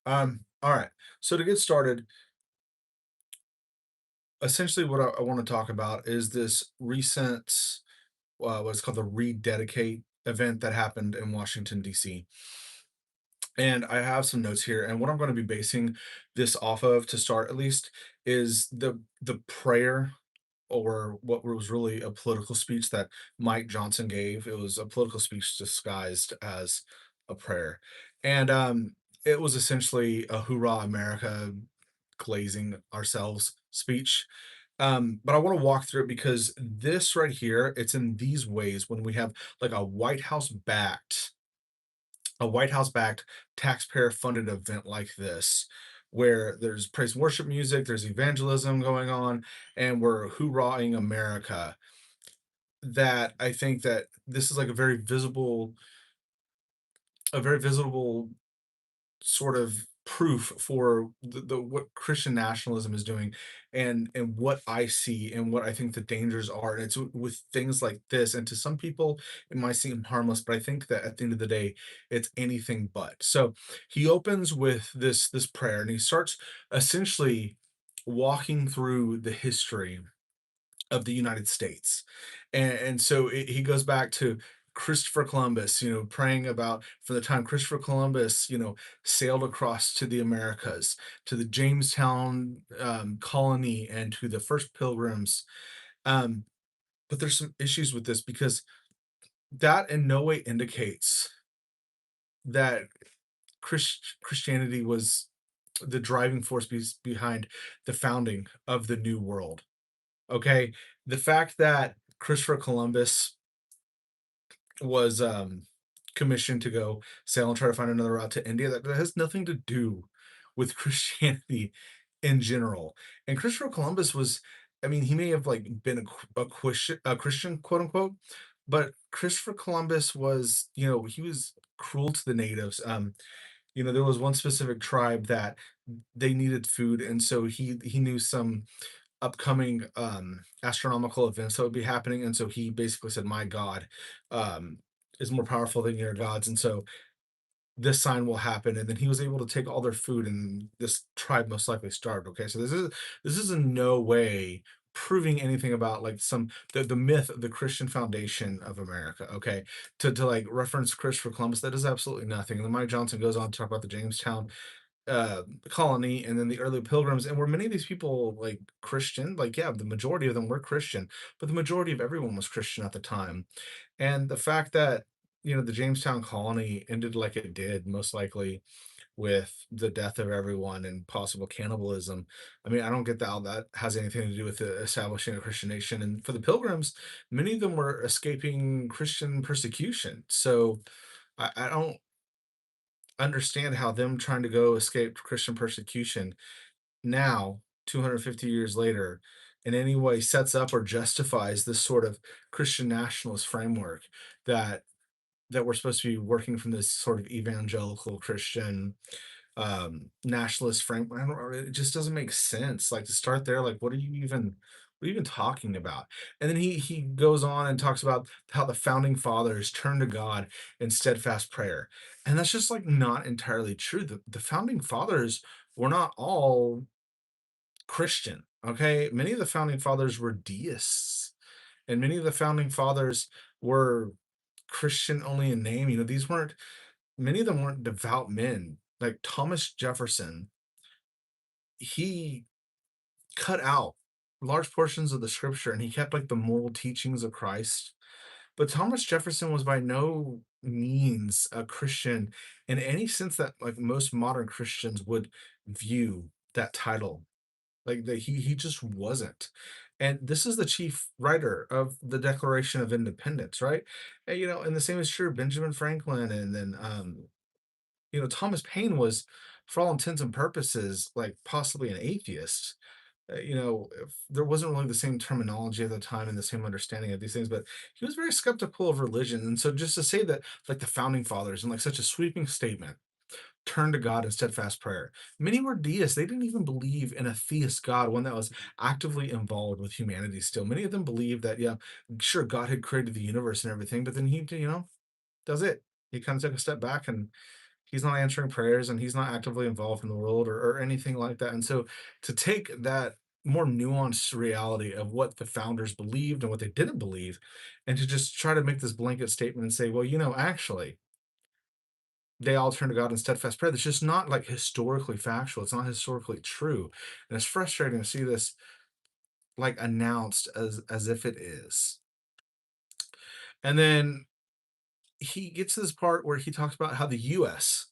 All right. So to get started, essentially what I want to talk about is this recent, what's called the Rededicate event that happened in Washington, D.C. And I have some notes here, and what I'm going to be basing this off of to start at least is the prayer, or what was really a political speech that Mike Johnson gave. It was a political speech disguised as a prayer. And it was essentially a hoorah America, glazing ourselves speech. But I want to walk through it because this right here, it's in these ways when we have like a White House backed, taxpayer funded event like this, where there's praise and worship music, there's evangelism going on, and we're hoorahing America. That I think that this is like a very visible sort of proof for the what Christian nationalism is doing, and what I see and what I think the dangers are. And it's with things like this. And to some people, it might seem harmless, but I think that at the end of the day, it's anything but. So he opens with this prayer, and he starts essentially walking through the history of the United States. And so he goes back to Christopher Columbus, praying about from the time Christopher Columbus, sailed across to the Americas, to the Jamestown colony, and to the first pilgrims. Um, but there's some issues with this because that in no way indicates that Christianity was the driving force behind the founding of the New World. Okay, the fact that Christopher Columbus was commissioned to go sail and try to find another route to India, that has nothing to do with Christianity in general. And Christopher Columbus was, I mean, he may have like been a Christian, quote unquote, but Christopher Columbus was, he was cruel to the natives. There was one specific tribe that they needed food, and so he knew some upcoming astronomical events that would be happening, and so he basically said, "My God um, is more powerful than your gods," and so this sign will happen. And then he was able to take all their food, and this tribe most likely starved. Okay, so this is in no way proving anything about like the myth of the Christian foundation of America. Okay, to like reference Christopher Columbus, that is absolutely nothing. And then Mike Johnson goes on to talk about the Jamestown colony, and then the early pilgrims, and were many of these people like Christian? Like, yeah, the majority of them were Christian, but the majority of everyone was Christian at the time. And the fact that, the Jamestown colony ended like it did, most likely with the death of everyone and possible cannibalism. I mean, I don't get that how that has anything to do with establishing a Christian nation. And for the pilgrims, many of them were escaping Christian persecution. So I don't understand how them trying to go escape Christian persecution now, 250 years later, in any way sets up or justifies this sort of Christian nationalist framework that we're supposed to be working from this sort of evangelical Christian nationalist framework. I don't know, it just doesn't make sense. Like to start there, like what are you even talking about? And then he goes on and talks about how the founding fathers turned to God in steadfast prayer. And that's just like not entirely true. The founding fathers were not all Christian. Okay. Many of the founding fathers were deists, and many of the founding fathers were Christian only in name. Many of them weren't devout men. Like Thomas Jefferson, he cut out large portions of the scripture, and he kept like the moral teachings of Christ. But Thomas Jefferson was by no means a Christian in any sense that like most modern Christians would view that title. Like that he just wasn't. And this is the chief writer of the Declaration of Independence, right? And the same is true of Benjamin Franklin, and then Thomas Paine was, for all intents and purposes, like possibly an atheist. If there wasn't really the same terminology at the time and the same understanding of these things, but he was very skeptical of religion. And so just to say that, like the founding fathers, and like such a sweeping statement, turn to God in steadfast prayer. Many were deists. They didn't even believe in a theist God, one that was actively involved with humanity still. Many of them believed that, yeah, sure, God had created the universe and everything, but then he, does it. He kind of took a step back, and He's not answering prayers, and he's not actively involved in the world or anything like that. And so to take that more nuanced reality of what the founders believed and what they didn't believe, and to just try to make this blanket statement and say, well, actually, they all turn to God in steadfast prayer. That's just not like historically factual. It's not historically true. And it's frustrating to see this like announced as if it is. And then he gets to this part where he talks about how the US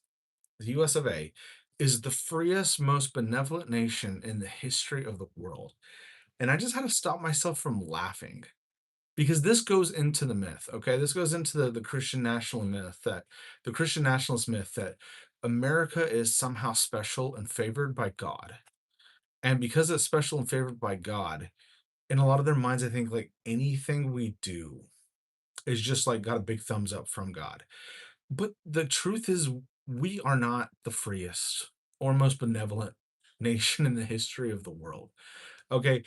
of A, is the freest, most benevolent nation in the history of the world. And I just had to stop myself from laughing because this goes into the myth. Okay. This goes into the Christian national myth that the Christian nationalist myth that America is somehow special and favored by God. And because it's special and favored by God, in a lot of their minds, I think like anything we do is just like got a big thumbs up from God. But the truth is, we are not the freest or most benevolent nation in the history of the world. Okay.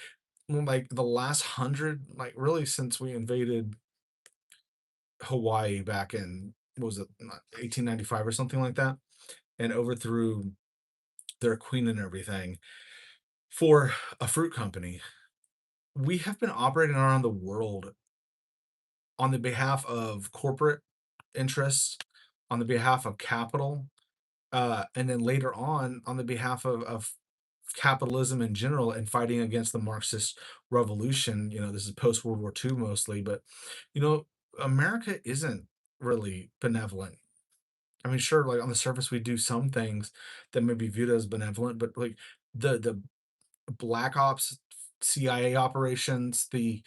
Well, like the last hundred, like really since we invaded Hawaii back in, what was it, 1895 or something like that, and overthrew their queen and everything for a fruit company, we have been operating around the world on the behalf of corporate interests, on the behalf of capital, and then later on the behalf of capitalism in general and fighting against the Marxist revolution. This is post World War II mostly, but you know, America isn't really benevolent. I mean, sure, like on the surface, we do some things that may be viewed as benevolent, but like the black ops, CIA operations, the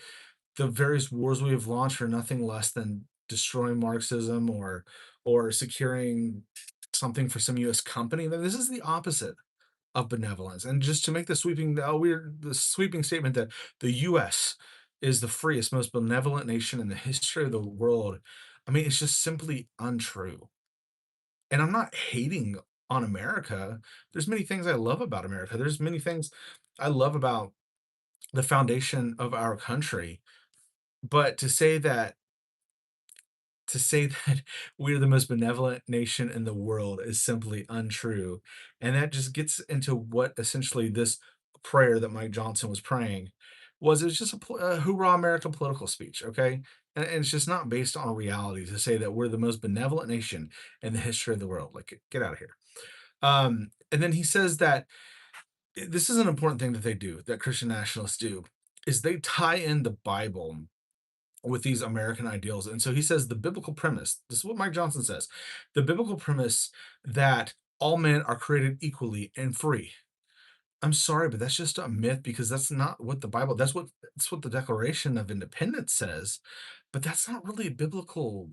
various wars we have launched are nothing less than destroying Marxism or securing something for some U.S. company. Then this is the opposite of benevolence. And just to make the sweeping statement that the U.S. is the freest, most benevolent nation in the history of the world. I mean, it's just simply untrue. And I'm not hating on America. There's many things I love about America. There's many things I love about the foundation of our country. But to say that we're the most benevolent nation in the world is simply untrue. And that just gets into what essentially this prayer that Mike Johnson was praying was. It was just a hoorah American political speech, okay? And it's just not based on reality to say that we're the most benevolent nation in the history of the world. Like, get out of here. And then he says that this is an important thing that they do, that Christian nationalists do, is they tie in the Bible with these American ideals. And so he says the biblical premise, this is what Mike Johnson says, the biblical premise that all men are created equally and free. I'm sorry, but that's just a myth because that's not what the Bible, that's what the Declaration of Independence says, but that's not really biblically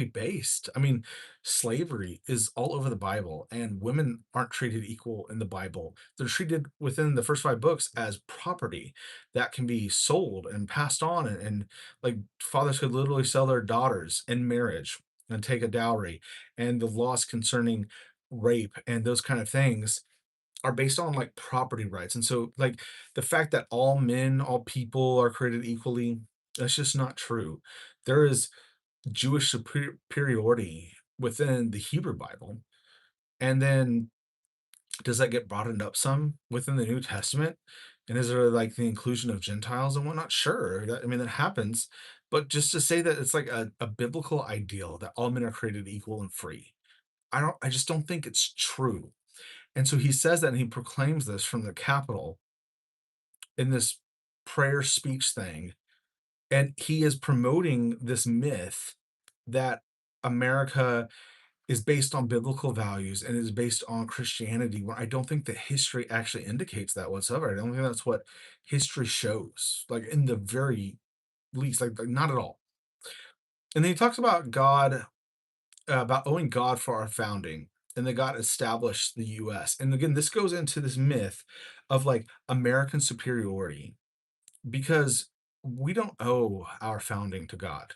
based. I mean, slavery is all over the Bible, and women aren't treated equal in the Bible. They're treated within the first five books as property that can be sold and passed on. And like fathers could literally sell their daughters in marriage and take a dowry. And the laws concerning rape and those kind of things are based on like property rights. And so, like, the fact that all men, all people are created equally, that's just not true. There is Jewish superiority within the Hebrew Bible. And then does that get broadened up some within the New Testament? And is there like the inclusion of Gentiles and whatnot? Sure. I mean, that happens. But just to say that it's like a biblical ideal that all men are created equal and free, I just don't think it's true. And so he says that and he proclaims this from the Capitol in this prayer speech thing. And he is promoting this myth that America is based on biblical values and is based on Christianity, where I don't think that history actually indicates that whatsoever. I don't think that's what history shows, like in the very least, like not at all. And then he talks about God, about owing God for our founding, and that God established the US. And again, this goes into this myth of like American superiority because we don't owe our founding to God.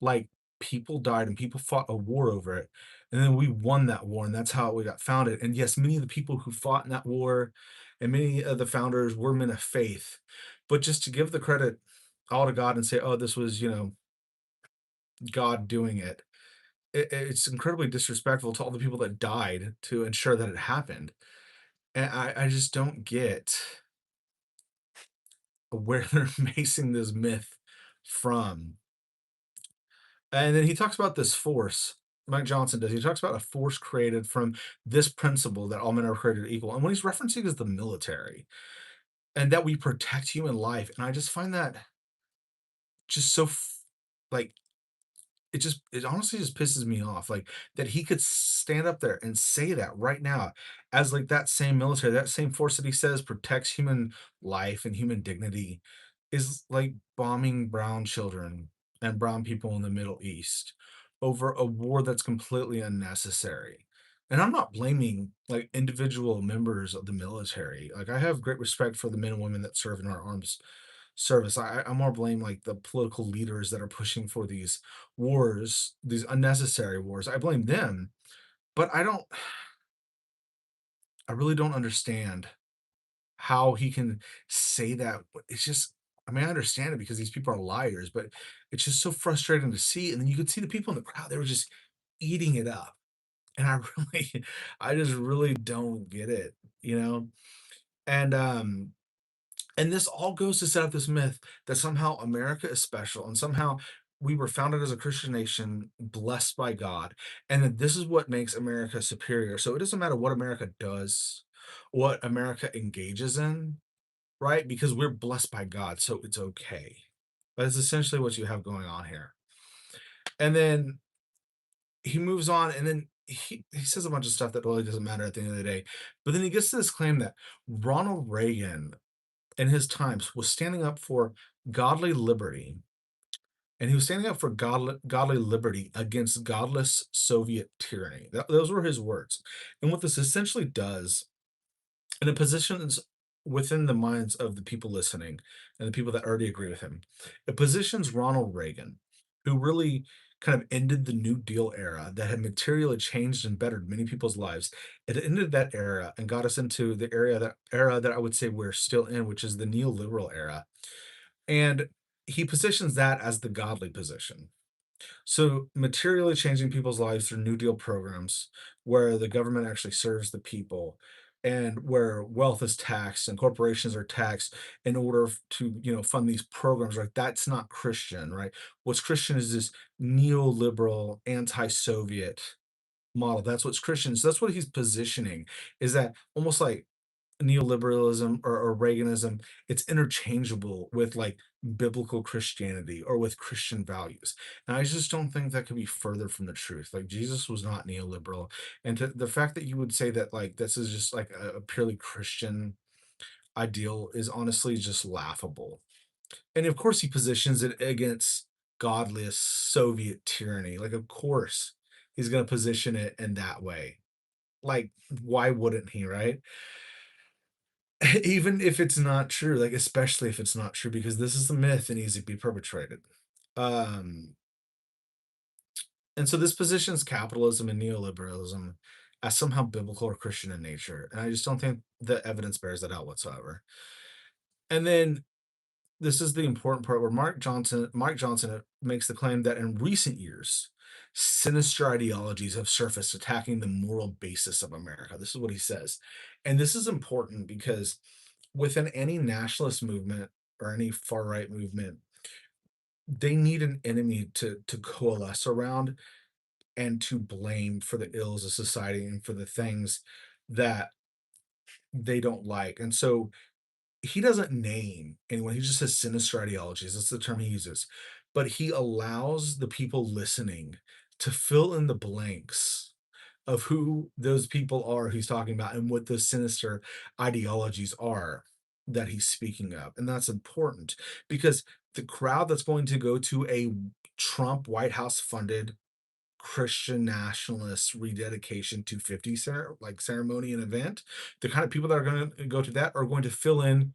Like, people died and people fought a war over it, and then we won that war, and that's how we got founded. And yes, many of the people who fought in that war and many of the founders were men of faith. But just to give the credit all to God and say, "Oh, this was, God doing it." it's incredibly disrespectful to all the people that died to ensure that it happened. And I just don't get where they're basing this myth from. And then he talks about this force. Mike Johnson does. He talks about a force created from this principle that all men are created equal. And what he's referencing is the military and that we protect human life. And I just find that just so like it honestly just pisses me off, like, that he could stand up there and say that right now as, like, that same military, that same force that he says protects human life and human dignity is, like, bombing brown children and brown people in the Middle East over a war that's completely unnecessary. And I'm not blaming, like, individual members of the military. Like, I have great respect for the men and women that serve in our arms service. I more blame, like, the political leaders that are pushing for these wars, these unnecessary wars. I blame them, but I really don't understand how he can say that. It's just I mean, I understand it because these people are liars, but it's just so frustrating to see. And then you could see the people in the crowd, they were just eating it up. And I really I just really don't get it, you know? And and this all goes to set up this myth that somehow America is special and somehow we were founded as a Christian nation, blessed by God, and that this is what makes America superior. So it doesn't matter what America does, what America engages in, right? Because we're blessed by God, so it's okay. That's essentially what you have going on here. And then he moves on, and then he says a bunch of stuff that really doesn't matter at the end of the day. But then he gets to this claim that Ronald Reagan in his times was standing up for godly liberty, and he was standing up for godly liberty against godless Soviet tyranny. Those were his words. And what this essentially does, and it positions within the minds of the people listening and the people that already agree with him, it positions Ronald Reagan, who really kind of ended the New Deal era that had materially changed and bettered many people's lives. It ended that era and got us into the era that I would say we're still in, which is the neoliberal era. And he positions that as the godly position. So, materially changing people's lives through New Deal programs where the government actually serves the people and where wealth is taxed and corporations are taxed in order to, fund these programs, right? That's not Christian, right? What's Christian is this neoliberal, anti-Soviet model. That's what's Christian. So that's what he's positioning is that almost like neoliberalism or Reaganism, it's interchangeable with like biblical Christianity or with Christian values. And I just don't think that could be further from the truth. Like Jesus was not neoliberal. And the fact that you would say that like this is just like a purely Christian ideal is honestly just laughable. And of course he positions it against godless Soviet tyranny. Like of course he's going to position it in that way. Like why wouldn't he, right? Even if it's not true, like, especially if it's not true, because this is a myth and needs to be perpetrated. Um, and so this positions capitalism and neoliberalism as somehow biblical or Christian in nature, and I just don't think the evidence bears that out whatsoever. And then this is the important part where Mike Johnson makes the claim that in recent years, sinister ideologies have surfaced attacking the moral basis of America. This is what he says. And this is important because within any nationalist movement or any far right movement, they need an enemy to coalesce around and to blame for the ills of society and for the things that they don't like. And so he doesn't name anyone. He just says sinister ideologies. That's the term he uses. But he allows the people listening to fill in the blanks of who those people are he's talking about and what those sinister ideologies are that he's speaking of. And that's important because the crowd that's going to go to a Trump White House funded Christian nationalist rededication 250 ceremony and event, the kind of people that are going to go to that are going to fill in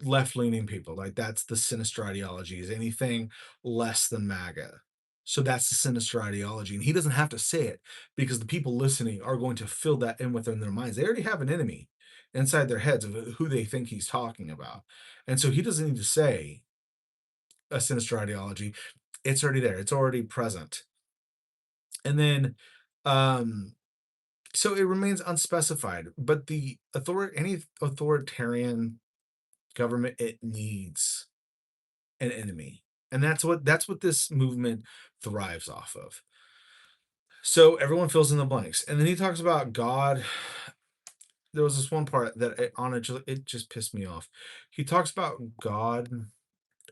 left-leaning people, like, that's the sinister ideology, is anything less than MAGA. So that's the sinister ideology, and he doesn't have to say it because the people listening are going to fill that in within their minds. They already have an enemy inside their heads of who they think he's talking about, and so he doesn't need to say a sinister ideology. It's already there, it's already present. And then, um, so it remains unspecified, but any authoritarian government, it needs an enemy. And that's what this movement thrives off of. So everyone fills in the blanks. And then he talks about God. There was this one part that it just pissed me off. He talks about God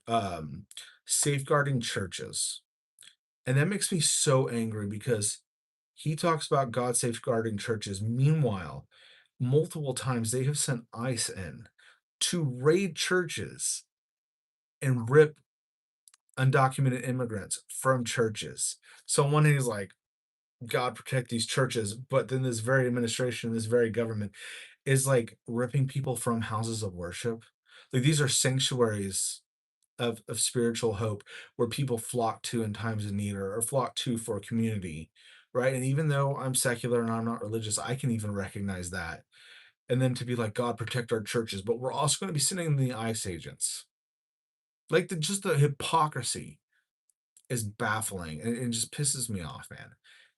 um safeguarding churches. And that makes me so angry because he talks about God safeguarding churches. Meanwhile, multiple times they have sent ICE in to raid churches and rip undocumented immigrants from churches. So on one hand, he's like, God protect these churches, but then this very administration, this very government is like ripping people from houses of worship. Like these are sanctuaries of spiritual hope where people flock to in times of need or flock to for a community, right? And even though I'm secular and I'm not religious, I can even recognize that. And then to be like, God protect our churches, but we're also going to be sending the ICE agents. Like just the hypocrisy is baffling and it just pisses me off, man.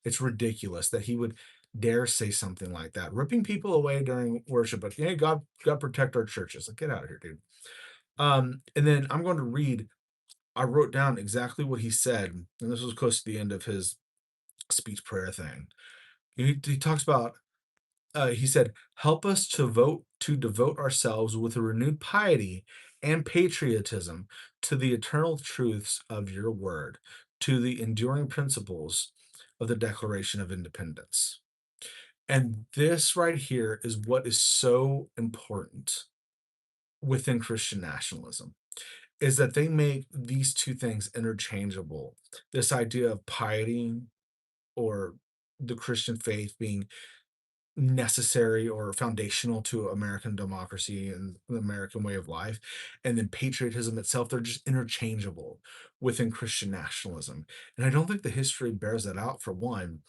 It's ridiculous that he would dare say something like that, ripping people away during worship. But hey, God protect our churches. Like, get out of here, dude. And then I'm going to read. I wrote down exactly what he said, and this was close to the end of his speech prayer thing. He talks about he said, "Help us to devote ourselves with a renewed piety and patriotism to the eternal truths of your word, to the enduring principles of the Declaration of Independence." And this right here is what is so important within Christian nationalism is that they make these two things interchangeable. This idea of piety or the Christian faith being necessary or foundational to American democracy and the American way of life. And then patriotism itself, they're just interchangeable within Christian nationalism. And I don't think the history bears that out for one,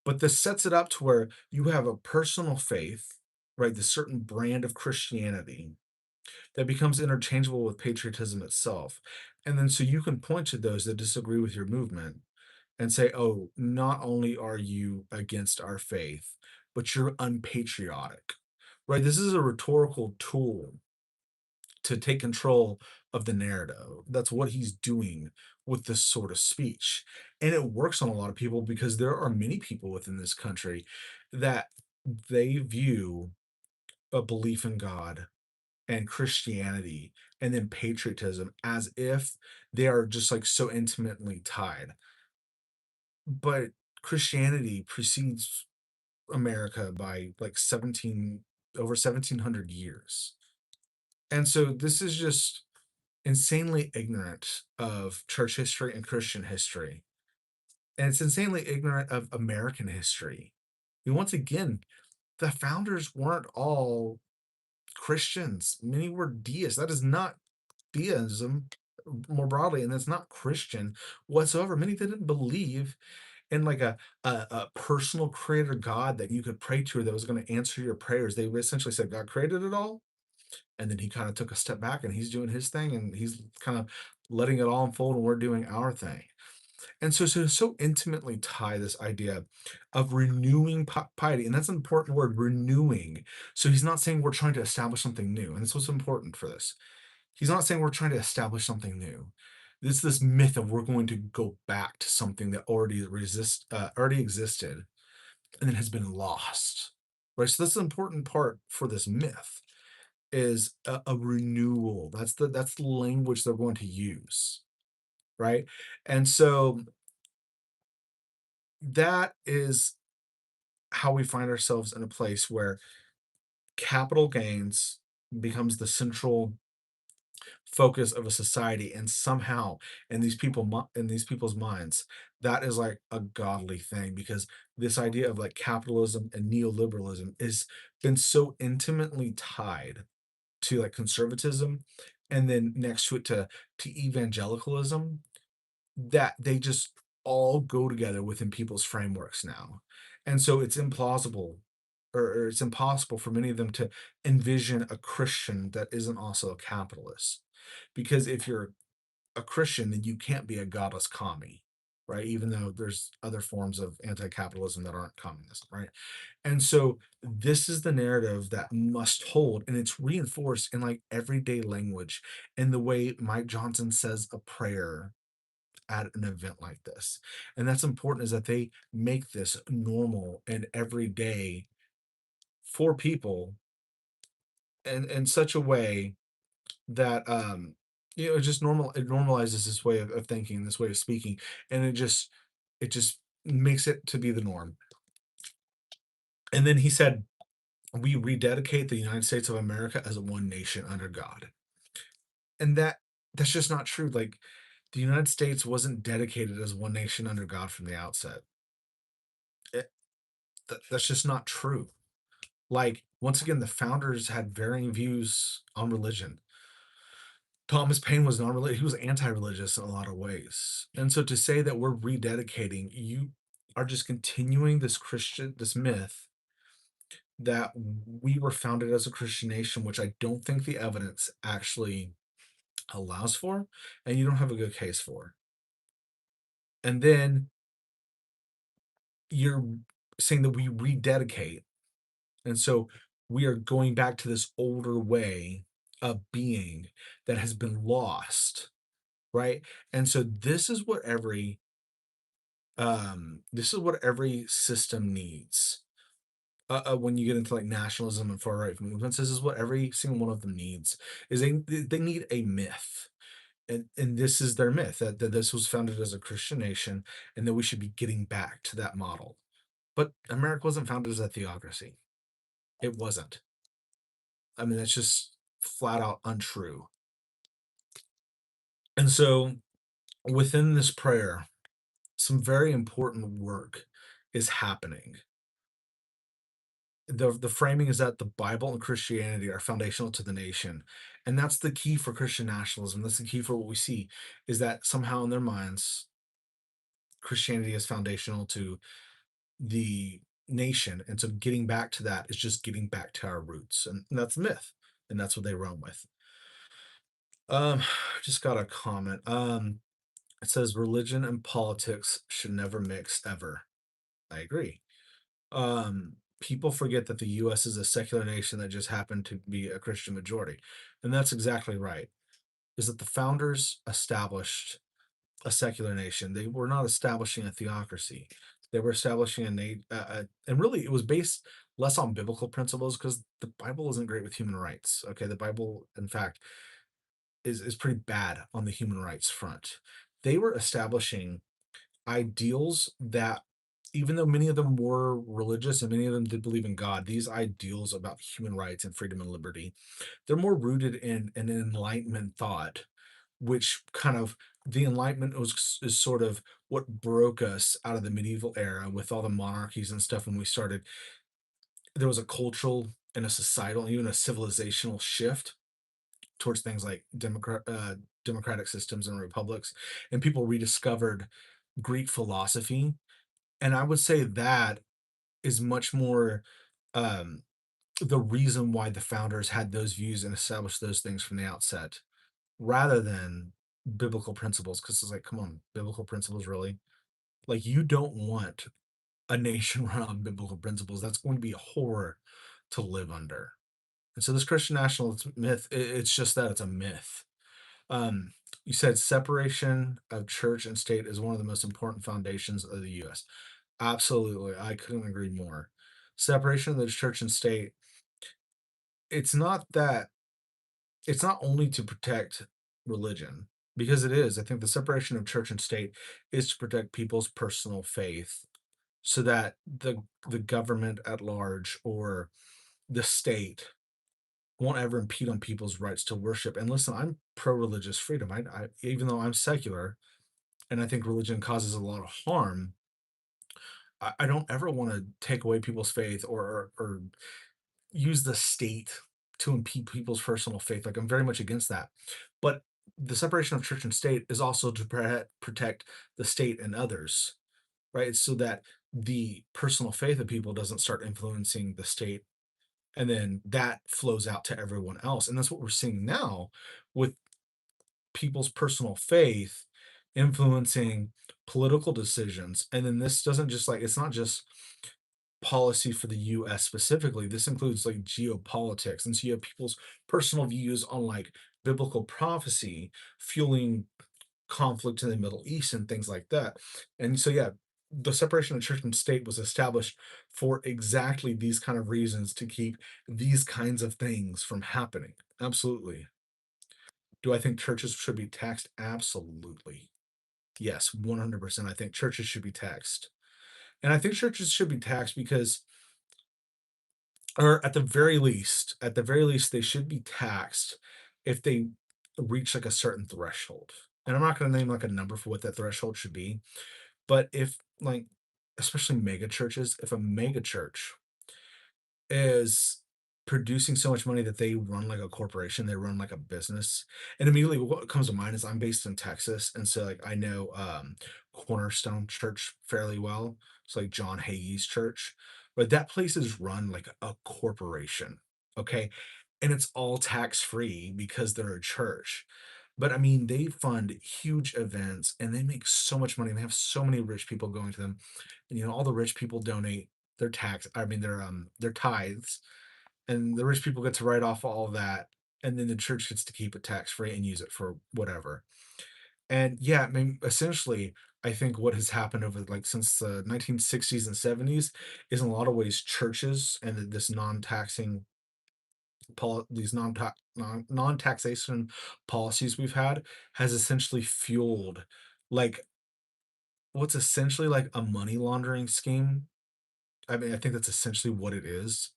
but this sets it up to where you have a personal faith, right? The certain brand of Christianity that becomes interchangeable with patriotism itself. And then so you can point to those that disagree with your movement and say, oh, not only are you against our faith, but you're unpatriotic, right? This is a rhetorical tool to take control of the narrative. That's what he's doing with this sort of speech. And it works on a lot of people because there are many people within this country that they view a belief in God and Christianity and then patriotism as if they are just like so intimately tied. But Christianity precedes America by like 1700 years. And so this is just insanely ignorant of church history and Christian history. And it's insanely ignorant of American history. And once again, the founders weren't all Christians. Many were deists. That is not theism more broadly, and that's not Christian whatsoever. Many didn't believe in like a personal creator God that you could pray to or that was going to answer your prayers. They essentially said God created it all, and then he kind of took a step back and he's doing his thing and he's kind of letting it all unfold and we're doing our thing. And so intimately tie this idea of renewing piety, and that's an important word, renewing. So he's not saying we're trying to establish something new, and this was important for this. He's not saying we're trying to establish something new. It's this myth of we're going to go back to something that already existed and then has been lost, right? So that's the important part for this myth is a renewal. That's the language they're going to use, right? And so that is how we find ourselves in a place where capital gains becomes the central focus of a society and somehow in these people's minds that is like a godly thing because this idea of like capitalism and neoliberalism is been so intimately tied to like conservatism and then next to it to evangelicalism that they just all go together within people's frameworks now. And so it's implausible or it's impossible for many of them to envision a Christian that isn't also a capitalist. Because if you're a Christian, then you can't be a godless commie, right? Even though there's other forms of anti-capitalism that aren't communism, right? And so this is the narrative that must hold, and it's reinforced in like everyday language, in the way Mike Johnson says a prayer at an event like this. And that's important, is that they make this normal and everyday for people in such a way that it just it normalizes this way of thinking, this way of speaking, and it just makes it to be the norm. And then he said, we rededicate the United States of America as a one nation under God. And that's just not true. Like, the United States wasn't dedicated as one nation under God from the outset. It, that's just not true. Like, once again, the founders had varying views on religion. Thomas Paine was non-religious. He was anti-religious in a lot of ways. And so to say that we're rededicating, you are just continuing this myth that we were founded as a Christian nation, which I don't think the evidence actually allows for, and you don't have a good case for. And then you're saying that we rededicate. And so we are going back to this older way of being that has been lost, right? And so this is what every system needs. When you get into like nationalism and far right movements, this is what every single one of them needs, is they need a myth. And this is their myth, that this was founded as a Christian nation, and that we should be getting back to that model. But America wasn't founded as a theocracy. It wasn't. I mean, that's just flat out untrue. And so within this prayer, some very important work is happening. The framing is that the Bible and Christianity are foundational to the nation. And that's the key for Christian nationalism. That's the key for what we see, is that somehow in their minds, Christianity is foundational to the nation. And so getting back to that is just getting back to our roots. And that's myth. And that's what they run with. Just got a comment. It says religion and politics should never mix ever. I agree. People forget that the US is a secular nation that just happened to be a Christian majority. And that's exactly right. Is that the founders established a secular nation. They were not establishing a theocracy. They were establishing and really it was based less on biblical principles, because the Bible isn't great with human rights. Okay, the Bible, in fact, is pretty bad on the human rights front. They were establishing ideals that, even though many of them were religious and many of them did believe in God, these ideals about human rights and freedom and liberty, they're more rooted in an Enlightenment thought, which kind of, the Enlightenment is sort of what broke us out of the medieval era with all the monarchies and stuff. When we started, there was a cultural and a societal, even a civilizational shift towards things like democratic systems and republics, and people rediscovered Greek philosophy. And I would say that is much more um, the reason why the founders had those views and established those things from the outset, rather than biblical principles. Because it's like, come on, biblical principles, really? Like, you don't want a nation run on biblical principles. That's going to be a horror to live under. And so this Christian nationalist myth, it's just that, it's a myth. Um, you said separation of church and state is one of the most important foundations of the US. Absolutely, I couldn't agree more. Separation of the church and state, it's not that, it's not only to protect religion, because it is. I think the separation of church and state is to protect people's personal faith, so that the government at large, or the state, won't ever impede on people's rights to worship. And listen, I'm pro religious freedom. I even though I'm secular and I think religion causes a lot of harm, I don't ever want to take away people's faith, or use the state to impede people's personal faith. Like, I'm very much against that. But the separation of church and state is also to protect the state and others, right? It's so that the personal faith of people doesn't start influencing the state, and then that flows out to everyone else. And that's what we're seeing now with people's personal faith. influencing political decisions. And then this doesn't just like it's not just policy for the US specifically. This includes like geopolitics. And so you have people's personal views on like biblical prophecy fueling conflict in the Middle East and things like that. And so, yeah, the separation of church and state was established for exactly these kind of reasons to keep these kinds of things from happening. Absolutely. Do I think churches should be taxed? Absolutely. Yes, 100%. I think churches should be taxed. And I think churches should be taxed because, or at the very least, they should be taxed if they reach like a certain threshold. And I'm not going to name like a number for what that threshold should be. But if like, especially mega churches, if a mega church is producing so much money that they run like a corporation, they run like a business, and immediately what comes to mind is I'm based in Texas, and so like I know Cornerstone Church fairly well. It's like John Hagee's church, but that place is run like a corporation. Okay. And it's all tax free because they're a church. But I mean, they fund huge events and they make so much money. They have so many rich people going to them. And you know, all the rich people donate their tax, I mean their tithes, and the rich people get to write off all of that. And then the church gets to keep it tax free and use it for whatever. And yeah, I mean, essentially, I think what has happened over like since the 1960s and 70s is in a lot of ways churches and this non-taxing these non-taxation policies we've had has essentially fueled like what's essentially like a money laundering scheme. I mean, I think that's essentially what it is,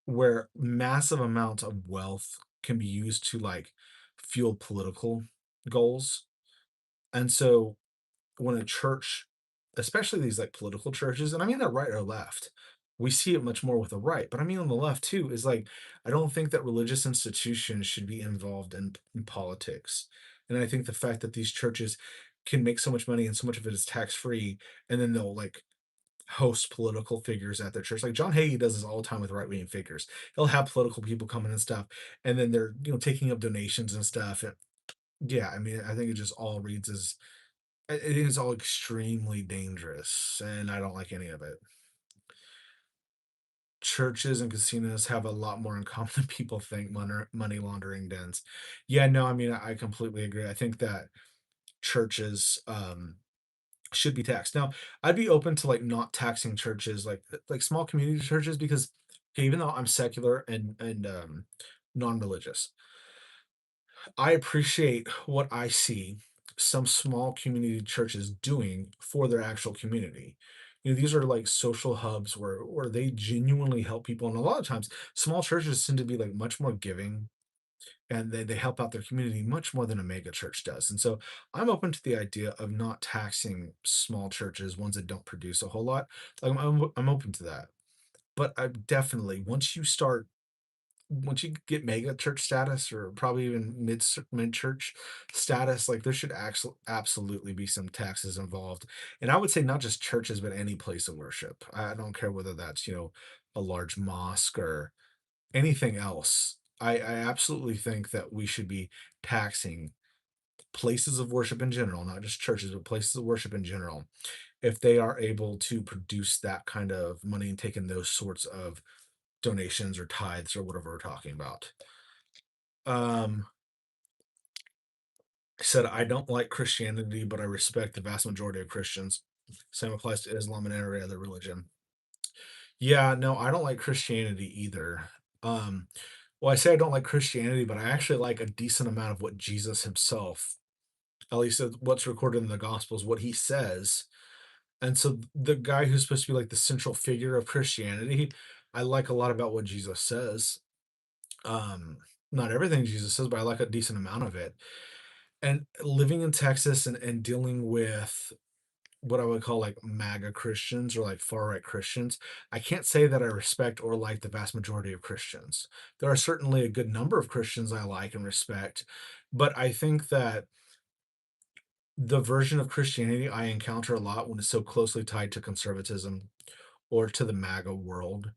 where massive amounts of wealth can be used to like fuel political goals. And so when a church, especially these like political churches, and I mean the right or left, we see it much more with the right, but I mean on the left too, is like I don't think that religious institutions should be involved in politics. And I think the fact that these churches can make so much money and so much of it is tax free, and then they'll like host political figures at their church. Like John Hagee does this all the time with right wing figures. He'll have political people coming and stuff, and then they're taking up donations and stuff. And yeah, I mean, I think it just all reads as it is all extremely dangerous, and I don't like any of it. Churches and casinos have a lot more in common than people think. Money laundering dens. Yeah, no, I mean, I completely agree. I think that churches should be taxed. Now, I'd be open to like not taxing churches, like small community churches, because okay, even though I'm secular and non-religious, I appreciate what I see some small community churches doing for their actual community. These are like social hubs where they genuinely help people. And a lot of times, small churches tend to be like much more giving and they help out their community much more than a mega church does. And so I'm open to the idea of not taxing small churches, ones that don't produce a whole lot. Like I'm open to that. But I definitely once you get mega church status or probably even mid church status, like there should actually absolutely be some taxes involved. And I would say not just churches, but any place of worship. I don't care whether that's, a large mosque or anything else. I absolutely think that we should be taxing places of worship in general, not just churches, but places of worship in general, if they are able to produce that kind of money and take in those sorts of donations or tithes or whatever we're talking about. Um, said, I don't like Christianity, but I respect the vast majority of Christians. Same applies to Islam and every other religion. Yeah, no, I don't like Christianity either. Um, well, I say I don't like Christianity, but I actually like a decent amount of what Jesus himself, at least what's recorded in the Gospels, what he says. And so the guy who's supposed to be like the central figure of Christianity, I like a lot about what Jesus says. Um, Not everything Jesus says, but I like a decent amount of it. And living in Texas and dealing with what I would call like MAGA Christians or like far right Christians, I can't say that I respect or like the vast majority of Christians. There are certainly a good number of Christians I like and respect, but I think that the version of Christianity I encounter a lot when it's so closely tied to conservatism or to the MAGA world,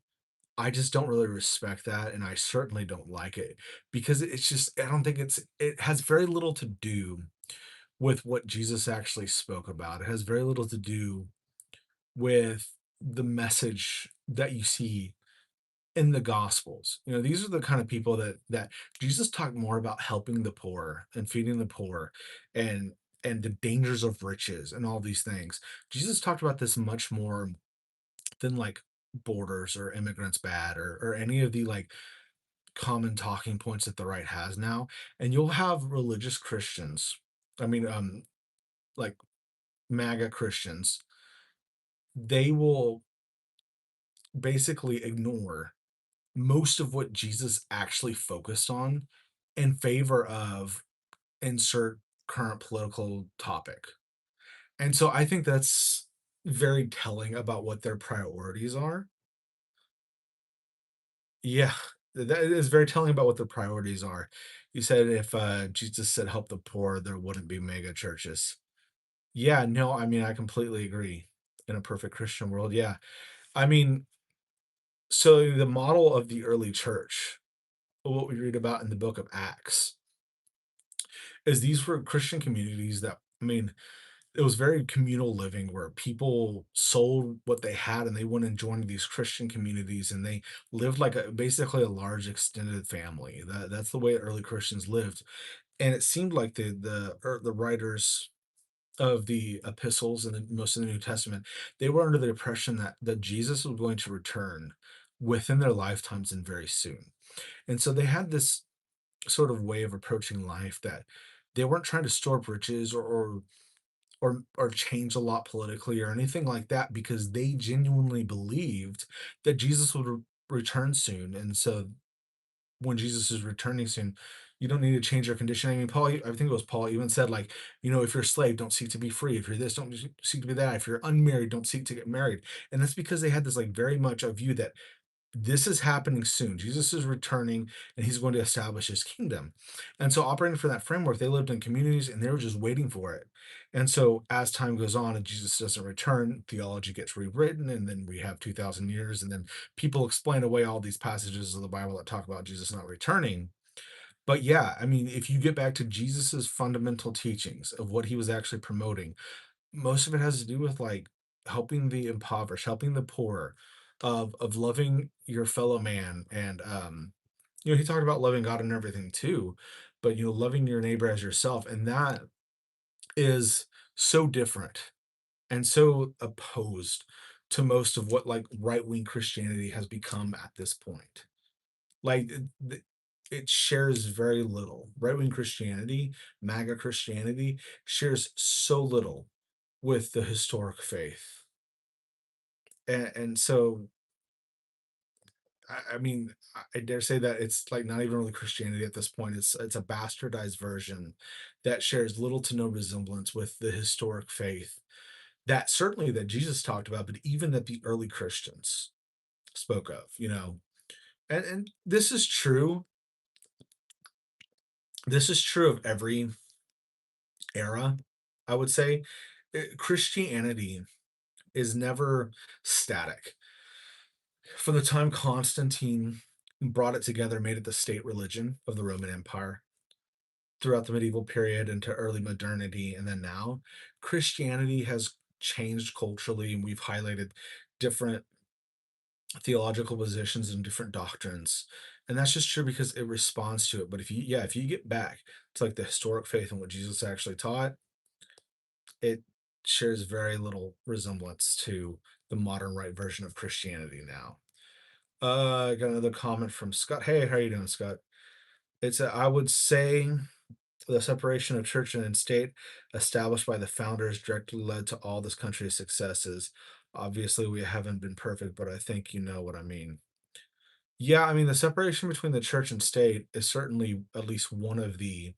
I just don't really respect that, and I certainly don't like it because it's just I don't think it has very little to do with what Jesus actually spoke about. It has very little to do with the message that you see in the gospels. You know, these are the kind of people that Jesus talked more about helping the poor and feeding the poor and the dangers of riches and all these things. Jesus talked about this much more than like borders or immigrants bad or any of the like common talking points that the right has now. And you'll have religious Christians, I mean, like MAGA Christians, they will basically ignore most of what Jesus actually focused on in favor of insert current political topic. And so I think that's very telling about what their priorities are. Yeah, that is very telling about what their priorities are. You said if Jesus said help the poor, there wouldn't be mega churches. Yeah, no, I mean, I completely agree. In a perfect Christian world, yeah. I mean, so the model of the early church, what we read about in the book of Acts, is these were Christian communities that, I mean, it was very communal living where people sold what they had and they went and joined these Christian communities and they lived like a basically a large extended family. That's the way early Christians lived. And it seemed like the writers of the epistles and most of the New Testament, they were under the impression that Jesus was going to return within their lifetimes and very soon. And so they had this sort of way of approaching life that they weren't trying to store up riches or change a lot politically or anything like that because they genuinely believed that Jesus would return soon. And so when Jesus is returning soon, you don't need to change your condition. I mean, Paul, I think it was Paul even said, like, you know, if you're a slave, don't seek to be free. If you're this, don't seek to be that. If you're unmarried, don't seek to get married. And that's because they had this like very much a view that this is happening soon. Jesus is returning and he's going to establish his kingdom. And so, operating for that framework, they lived in communities and they were just waiting for it. And so, as time goes on and Jesus doesn't return, theology gets rewritten. And then we have 2,000 years. And then people explain away all these passages of the Bible that talk about Jesus not returning. But yeah, I mean, if you get back to Jesus's fundamental teachings of what he was actually promoting, most of it has to do with like helping the impoverished, helping the poor, of loving your fellow man, and you know, he talked about loving God and everything too, but you know, loving your neighbor as yourself, and that is so different and so opposed to most of what like right wing Christianity has become at this point. Like it shares very little. Right wing Christianity, MAGA Christianity, shares so little with the historic faith. And so, I mean, I dare say that it's like not even really Christianity at this point. It's a bastardized version that shares little to no resemblance with the historic faith that certainly that Jesus talked about, but even that the early Christians spoke of, you know. And this is true. This is true of every era, I would say. Christianity is never static. From the time Constantine brought it together, made it the state religion of the Roman Empire throughout the medieval period into early modernity, and then now, Christianity has changed culturally, and we've highlighted different theological positions and different doctrines. And that's just true because it responds to it. But if you, yeah, if you get back to like the historic faith and what Jesus actually taught, it shares very little resemblance to the modern right version of Christianity now. I got another comment from Scott. Hey, how you doing, Scott? I would say the separation of church and state established by the founders directly led to all this country's successes. Obviously, we haven't been perfect, but I think you know what I mean. Yeah, I mean, the separation between the church and state is certainly at least one of the,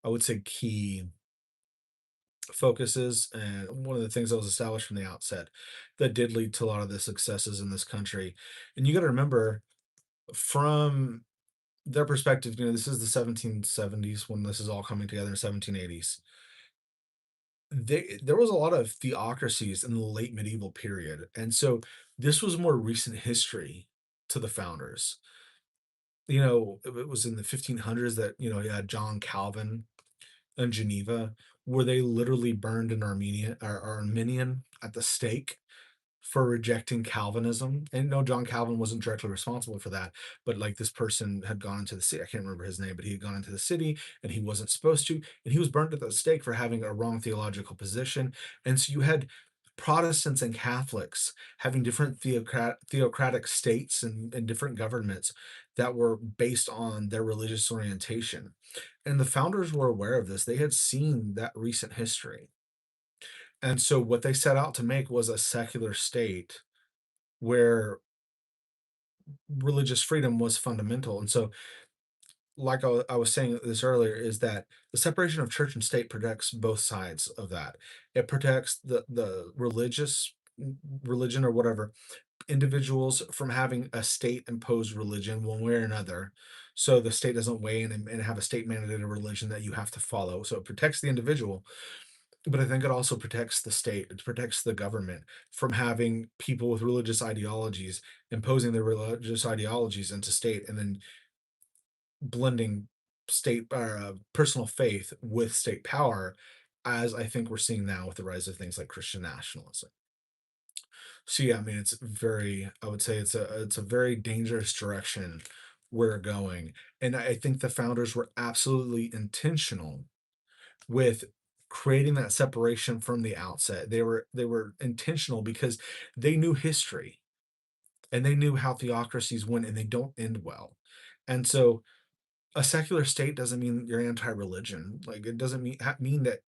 I would say, key focuses and one of the things that was established from the outset that did lead to a lot of the successes in this country. And you got to remember, from their perspective, you know, this is the 1770s when this is all coming together in 1780s. There was a lot of theocracies in the late medieval period. And so this was more recent history to the founders. You know, it was in the 1500s that, you know, you had John Calvin in Geneva, where they literally burned an Armenian at the stake for rejecting Calvinism. And no, John Calvin wasn't directly responsible for that, but like this person had gone into the city. I can't remember his name, but he had gone into the city and he wasn't supposed to, and he was burned at the stake for having a wrong theological position. And so you had Protestants and Catholics having different theocratic states and different governments that were based on their religious orientation. And the founders were aware of this. They had seen that recent history. And so what they set out to make was a secular state where religious freedom was fundamental. And so, like I was saying this earlier, is that the separation of church and state protects both sides of that. It protects the religion or whatever individuals from having a state imposed religion one way or another. So the state doesn't weigh in and have a state mandated religion that you have to follow. So it protects the individual, but I think it also protects the state. It protects the government from having people with religious ideologies imposing their religious ideologies into state and then blending state or personal faith with state power, as I think we're seeing now with the rise of things like Christian nationalism. So yeah, I mean, I would say it's a very dangerous direction we're going, and I think the founders were absolutely intentional with creating that separation from the outset. They were intentional because they knew history and they knew how theocracies went and they don't end well. And so a secular state doesn't mean you're anti-religion. Like it doesn't mean that.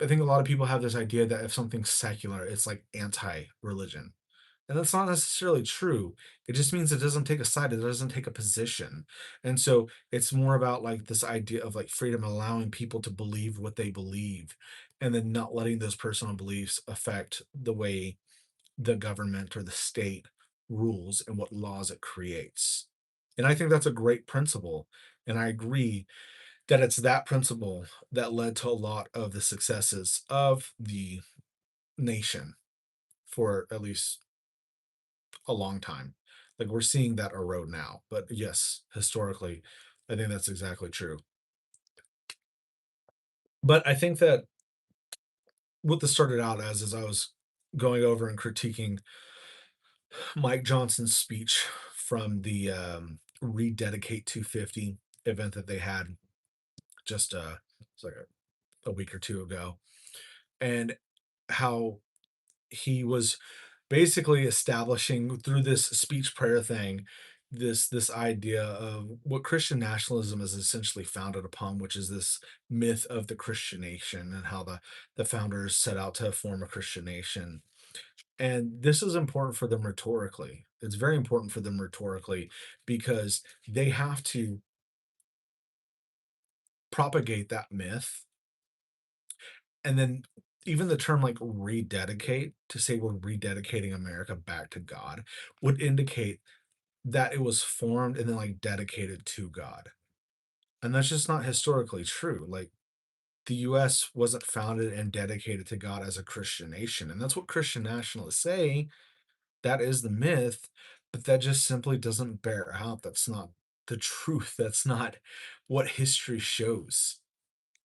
I think a lot of people have this idea that if something's secular, it's like anti-religion. And that's not necessarily true. It just means it doesn't take a side, it doesn't take a position. And so it's more about like this idea of like freedom, allowing people to believe what they believe, and then not letting those personal beliefs affect the way the government or the state rules and what laws it creates. And I think that's a great principle. And I agree that it's that principle that led to a lot of the successes of the nation for at least a long time. Like we're seeing that erode now. But yes, historically, I think that's exactly true. But I think that what this started out as I was going over and critiquing Mike Johnson's speech from the Rededicate 250 event that they had just it's like a week or two ago, and how he was basically establishing through this speech prayer thing this idea of what Christian nationalism is essentially founded upon, which is this myth of the Christian nation and how the founders set out to form a Christian nation. And this is important for them rhetorically. It's very important for them rhetorically because they have to propagate that myth. And then even the term like rededicate, to say we're rededicating America back to God, would indicate that it was formed and then like dedicated to God. And that's just not historically true. Like the US wasn't founded and dedicated to God as a Christian nation. And that's what Christian nationalists say. That is the myth, but that just simply doesn't bear out. That's not the truth. That's not what history shows.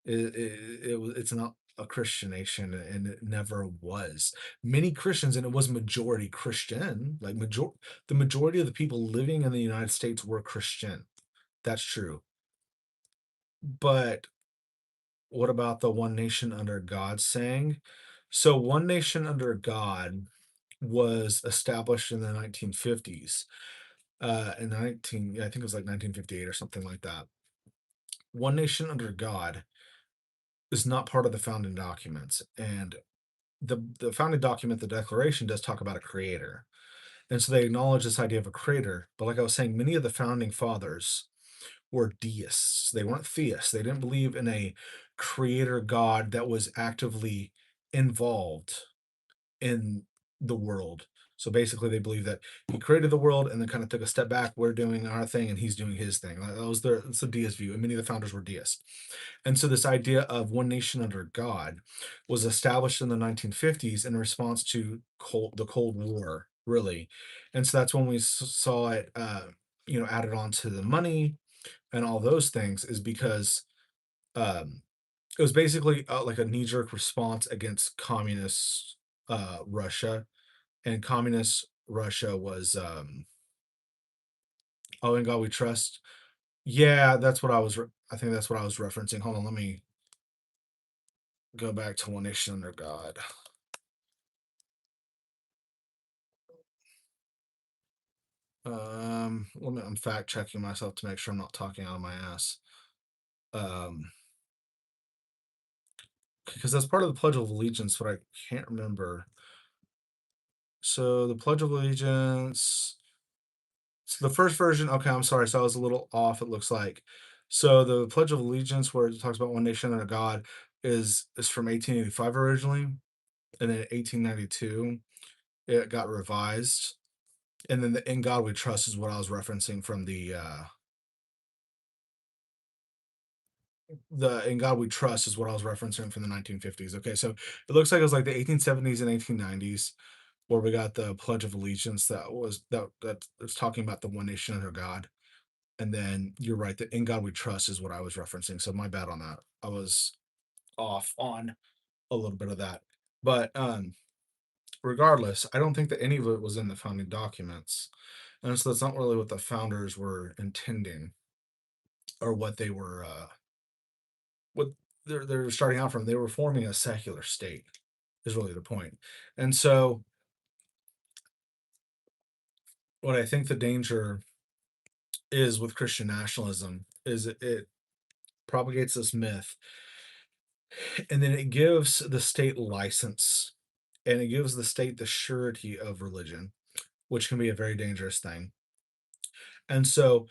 It's not a Christian nation, and it never was. Many Christians, and it was majority Christian, like the majority of the people living in the United States were Christian. That's true. But what about the one nation under God saying? So one nation under God was established in the 1950s. In 19, I think it was like 1958 or something like that. One nation under God is not part of the founding documents, and the founding document, the Declaration, does talk about a creator, and so they acknowledge this idea of a creator. But like I was saying, many of the founding fathers were deists. They weren't theists. They didn't believe in a creator God that was actively involved in the world. So basically, they believe that he created the world and then kind of took a step back. We're doing our thing and he's doing his thing. That was that's the deist view. And many of the founders were deists. And so this idea of one nation under God was established in the 1950s in response to the Cold War, really. And so that's when we saw it, added on to the money and all those things, is because um, It was basically, like a knee-jerk response against communist, Russia, and communist Russia was, "Oh, in God We Trust." Yeah, that's what I think that's what I was referencing. Hold on, let me go back to One Nation Under God. I'm fact checking myself to make sure I'm not talking out of my ass. Um, because that's part of the Pledge of Allegiance, but I can't remember. So the Pledge of Allegiance, so the first version, okay, I'm sorry, so I was a little off, it looks like. So the Pledge of Allegiance, where it talks about one nation under God, is from 1885 originally, and then in 1892 it got revised, and then the "In God We Trust" is what I was referencing from the "In God We Trust" is what I was referencing from the 1950s. Okay, so it looks like it was like the 1870s and 1890s where we got the Pledge of Allegiance that was talking about the one nation under God. And then you're right, the "In God We Trust" is what I was referencing. So my bad on that. I was off on a little bit of that. But regardless, I don't think that any of it was in the founding documents. And so that's not really what the founders were intending or what they're starting out from. They were forming a secular state, is really the point. And so what I think the danger is with Christian nationalism is it propagates this myth, and then it gives the state license, and it gives the state the surety of religion, which can be a very dangerous thing. And so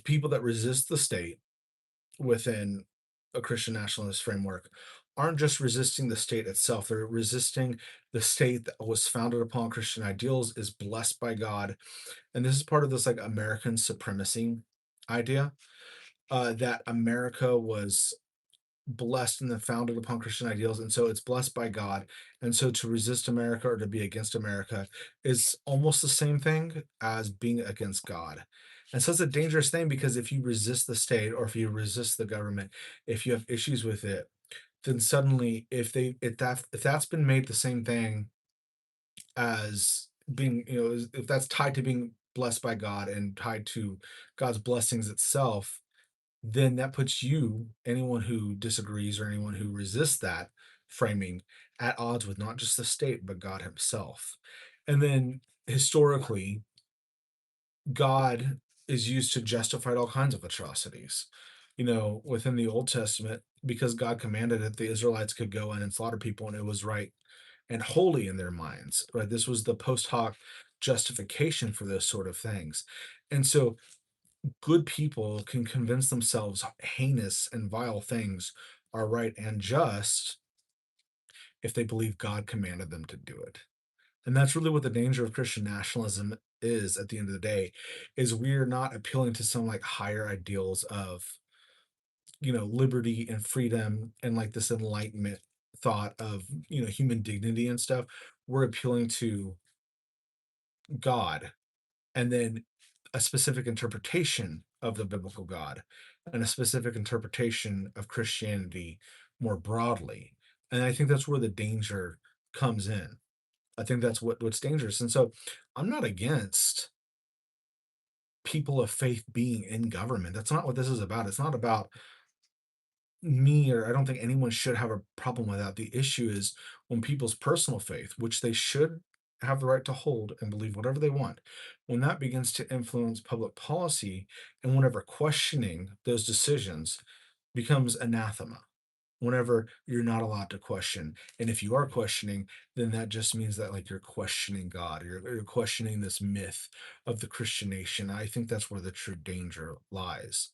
people that resist the state within a Christian nationalist framework aren't just resisting the state itself, they're resisting the state that was founded upon Christian ideals, is blessed by God. And this is part of this like American supremacy idea, that America was blessed and then founded upon Christian ideals, and so it's blessed by God. And so to resist America or to be against America is almost the same thing as being against God. And so it's a dangerous thing because if you resist the state or if you resist the government, if you have issues with it, then suddenly if that's been made the same thing as being, if that's tied to being blessed by God and tied to God's blessings itself, then that puts you, anyone who disagrees or anyone who resists that framing, at odds with not just the state, but God Himself. And then historically, God is used to justify all kinds of atrocities. Within the Old Testament, because God commanded it, the Israelites could go in and slaughter people, and it was right and holy in their minds. Right? This was the post hoc justification for those sort of things. And so good people can convince themselves heinous and vile things are right and just if they believe God commanded them to do it. And that's really what the danger of Christian nationalism is at the end of the day, is we're not appealing to some like higher ideals of, liberty and freedom and like this enlightenment thought of, human dignity and stuff. We're appealing to God, and then a specific interpretation of the biblical God and a specific interpretation of Christianity more broadly. And I think that's where the danger comes in. I think that's what's dangerous. And so I'm not against people of faith being in government. That's not what this is about. It's not about me, or I don't think anyone should have a problem with that. The issue is when people's personal faith, which they should have the right to hold and believe whatever they want, when that begins to influence public policy and whenever questioning those decisions becomes anathema. Whenever you're not allowed to question. And if you are questioning, then that just means that like you're questioning God, you're questioning this myth of the Christian nation. I think that's where the true danger lies.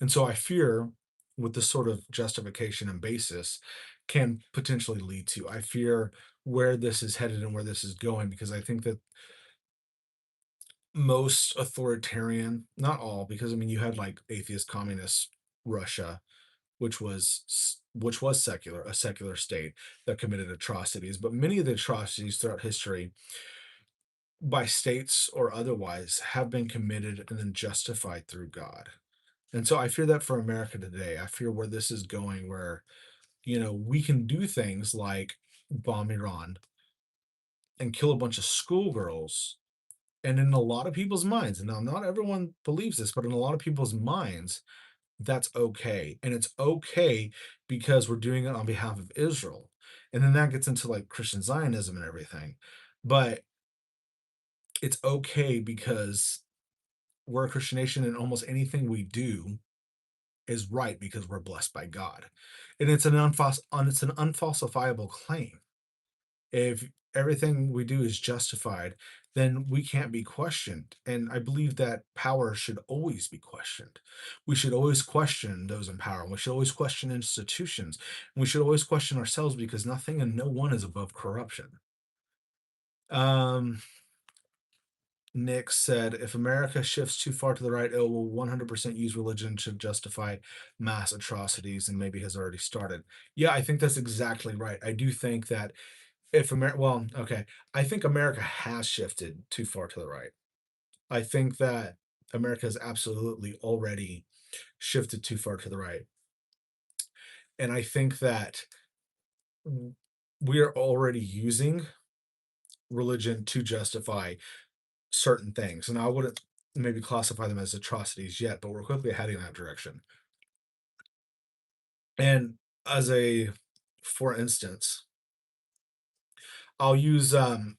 And so I fear what this sort of justification and basis can potentially lead to. I fear where this is headed and where this is going, because I think that most authoritarian, not all, because I mean, you had like atheist communist Russia, which was secular, a secular state that committed atrocities. But many of the atrocities throughout history, by states or otherwise, have been committed and then justified through God. And so I fear that for America today. I fear where this is going, where, we can do things like bomb Iran and kill a bunch of schoolgirls. And in a lot of people's minds, and now not everyone believes this, but in a lot of people's minds, that's okay. And it's okay because we're doing it on behalf of Israel. And then that gets into like Christian Zionism and everything. But it's okay because we're a Christian nation and almost anything we do is right because we're blessed by God. And it's an unfalsifiable claim. If everything we do is justified, then we can't be questioned. And I believe that power should always be questioned. We should always question those in power. We should always question institutions. We should always question ourselves because nothing and no one is above corruption. Um, Nick said, if America shifts too far to the right, it will 100% use religion to justify mass atrocities and maybe has already started. Yeah, I think that's exactly right. I do think that if America, well, okay, I think America has shifted too far to the right. I think that America has absolutely already shifted too far to the right. And I think that we are already using religion to justify certain things. And I wouldn't maybe classify them as atrocities yet, but we're quickly heading in that direction. And as a, for instance, I'll use and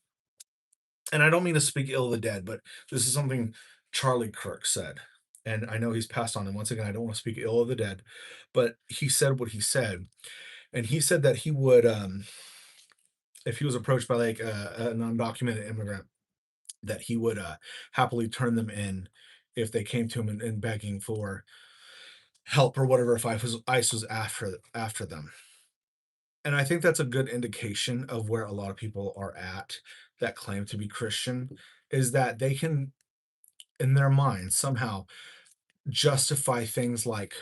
I don't mean to speak ill of the dead, but this is something Charlie Kirk said. And I know he's passed on. And once again, I don't want to speak ill of the dead, but he said what he said. And he said that he would, if he was approached by like an undocumented immigrant, that he would happily turn them in if they came to him and begging for help or whatever, if ICE was after them. And I think that's a good indication of where a lot of people are at that claim to be Christian, is that they can in their minds somehow justify things like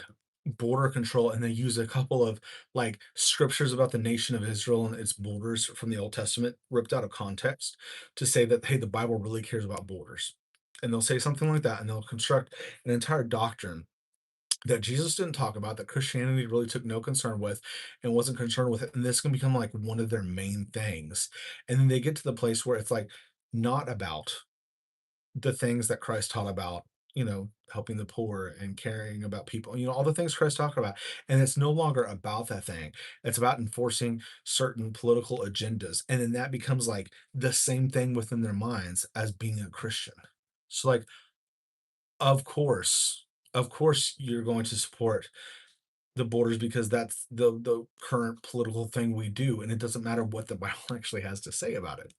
border control and then use a couple of like scriptures about the nation of Israel and its borders from the Old Testament ripped out of context to say that, hey, the Bible really cares about borders. And they'll say something like that and they'll construct an entire doctrine that Jesus didn't talk about, that Christianity really took no concern with and wasn't concerned with it. And this can become like one of their main things. And then they get to the place where it's like not about the things that Christ taught about, helping the poor and caring about people, all the things Christ talked about. And it's no longer about that thing. It's about enforcing certain political agendas. And then that becomes like the same thing within their minds as being a Christian. So like, of course, of course you're going to support the borders because that's the current political thing we do. And it doesn't matter what the Bible actually has to say about it.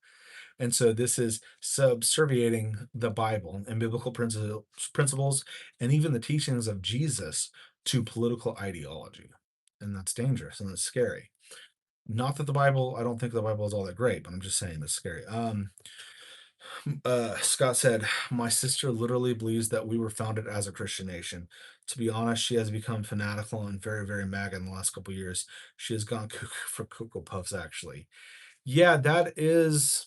And so this is subserviating the Bible and biblical principles and even the teachings of Jesus to political ideology. And that's dangerous and that's scary. Not that the Bible, I don't think the Bible is all that great, but I'm just saying it's scary. Scott said, my sister literally believes that we were founded as a Christian nation. To be honest, she has become fanatical and very, very MAGA in the last couple of years. She has gone cuckoo for Cocoa Puffs, actually. Yeah, that is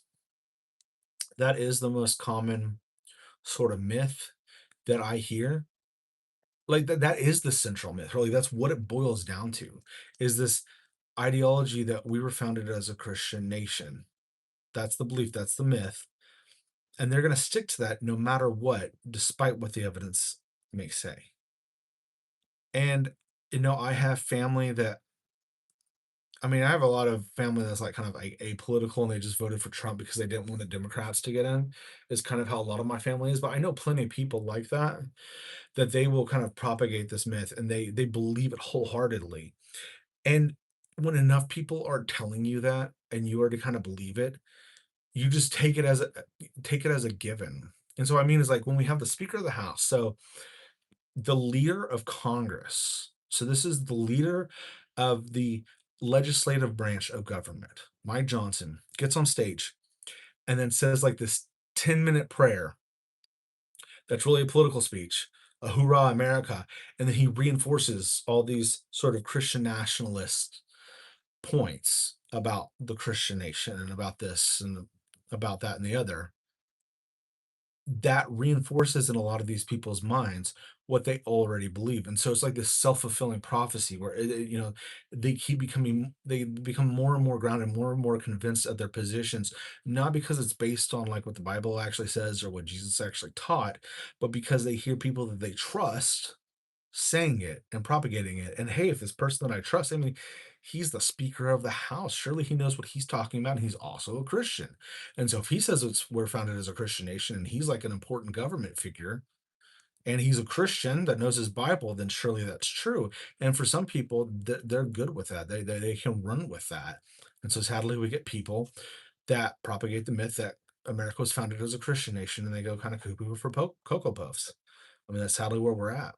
the most common sort of myth that I hear. Like that is the central myth, really. That's what it boils down to, is this ideology that we were founded as a Christian nation. That's the belief, that's the myth. And they're gonna stick to that no matter what, despite what the evidence may say. And I have family that I mean, I have a lot of family that's like kind of like apolitical and they just voted for Trump because they didn't want the Democrats to get in, is kind of how a lot of my family is. But I know plenty of people like that, that they will kind of propagate this myth and they believe it wholeheartedly. And when enough people are telling you that and you already kind of believe it, you just take it as a given. And so I mean is like when we have the Speaker of the House, so the leader of Congress. So this is the leader of the legislative branch of government. Mike Johnson gets on stage and then says like this 10-minute prayer that's really a political speech, a hoorah America, and then he reinforces all these sort of Christian nationalist points about the Christian nation and about this and about that and the other. that reinforces in a lot of these people's minds what they already believe. And so it's like this self-fulfilling prophecy where they keep becoming they become more and more grounded, more and more convinced of their positions, not because it's based on like what the Bible actually says or what Jesus actually taught, but because they hear people that they trust saying it and propagating it. And hey, if this person that I trust, I mean, he's the Speaker of the House. Surely he knows what he's talking about. And he's also a Christian. And so if he says we're founded as a Christian nation and he's like an important government figure and he's a Christian that knows his Bible, then surely that's true. And for some people, they're good with that. They can run with that. And so sadly, we get people that propagate the myth that America was founded as a Christian nation and they go kind of cuckoo for Cocoa Puffs. I mean, that's sadly where we're at.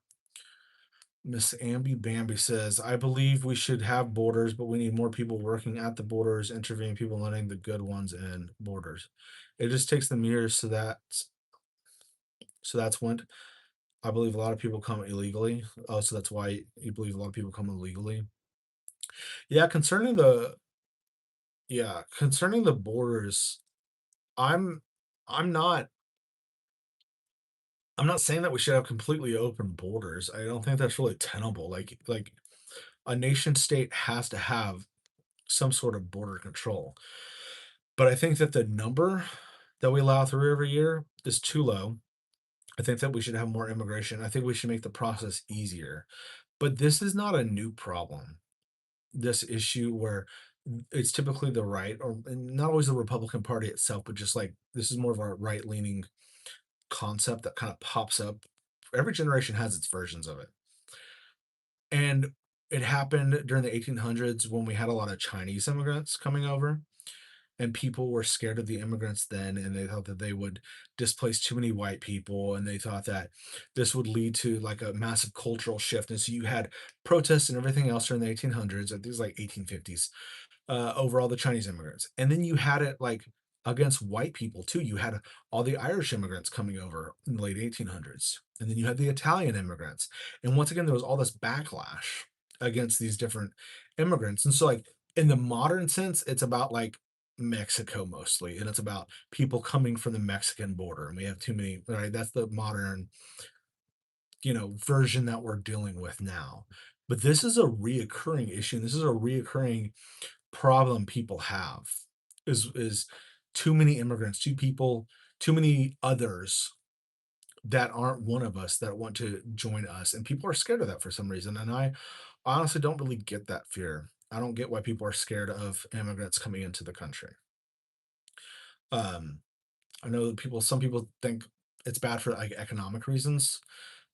Miss Amby Bambi says, I believe we should have borders, but we need more people working at the borders, interviewing people, letting the good ones in borders. It just takes them years, so that's when I believe a lot of people come illegally. Oh, so that's why you believe a lot of people come illegally. Yeah, concerning the borders, I'm I'm not I'm not saying that we should have completely open borders. I don't think that's really tenable. Like a nation state has to have some sort of border control. But I think that the number that we allow through every year is too low. I think that we should have more immigration. I think we should make the process easier. But this is not a new problem. This issue where it's typically the right, or and not always the Republican Party itself, but just like this is more of a right leaning concept that kind of pops up. Every generation has its versions of it. And it happened during the 1800s when we had a lot of Chinese immigrants coming over and people were scared of the immigrants then and they thought that they would displace too many white people and they thought that this would lead to like a massive cultural shift and so you had protests and everything else during the 1800s, I think it was like 1850s, over all the Chinese immigrants. And then you had it like against white people too. You had all the Irish immigrants coming over in the late 1800s. And then you had the Italian immigrants. And once again, there was all this backlash against these different immigrants. And so, like, in the modern sense, it's about like Mexico mostly. And it's about people coming from the Mexican border. And we have too many, right? That's the modern, version that we're dealing with now. But this is a reoccurring issue. This is a reoccurring problem people have is too many immigrants, too many others that aren't one of us that want to join us. And people are scared of that for some reason. And I honestly don't really get that fear. I don't get why people are scared of immigrants coming into the country. Um, I know that some people think it's bad for like economic reasons.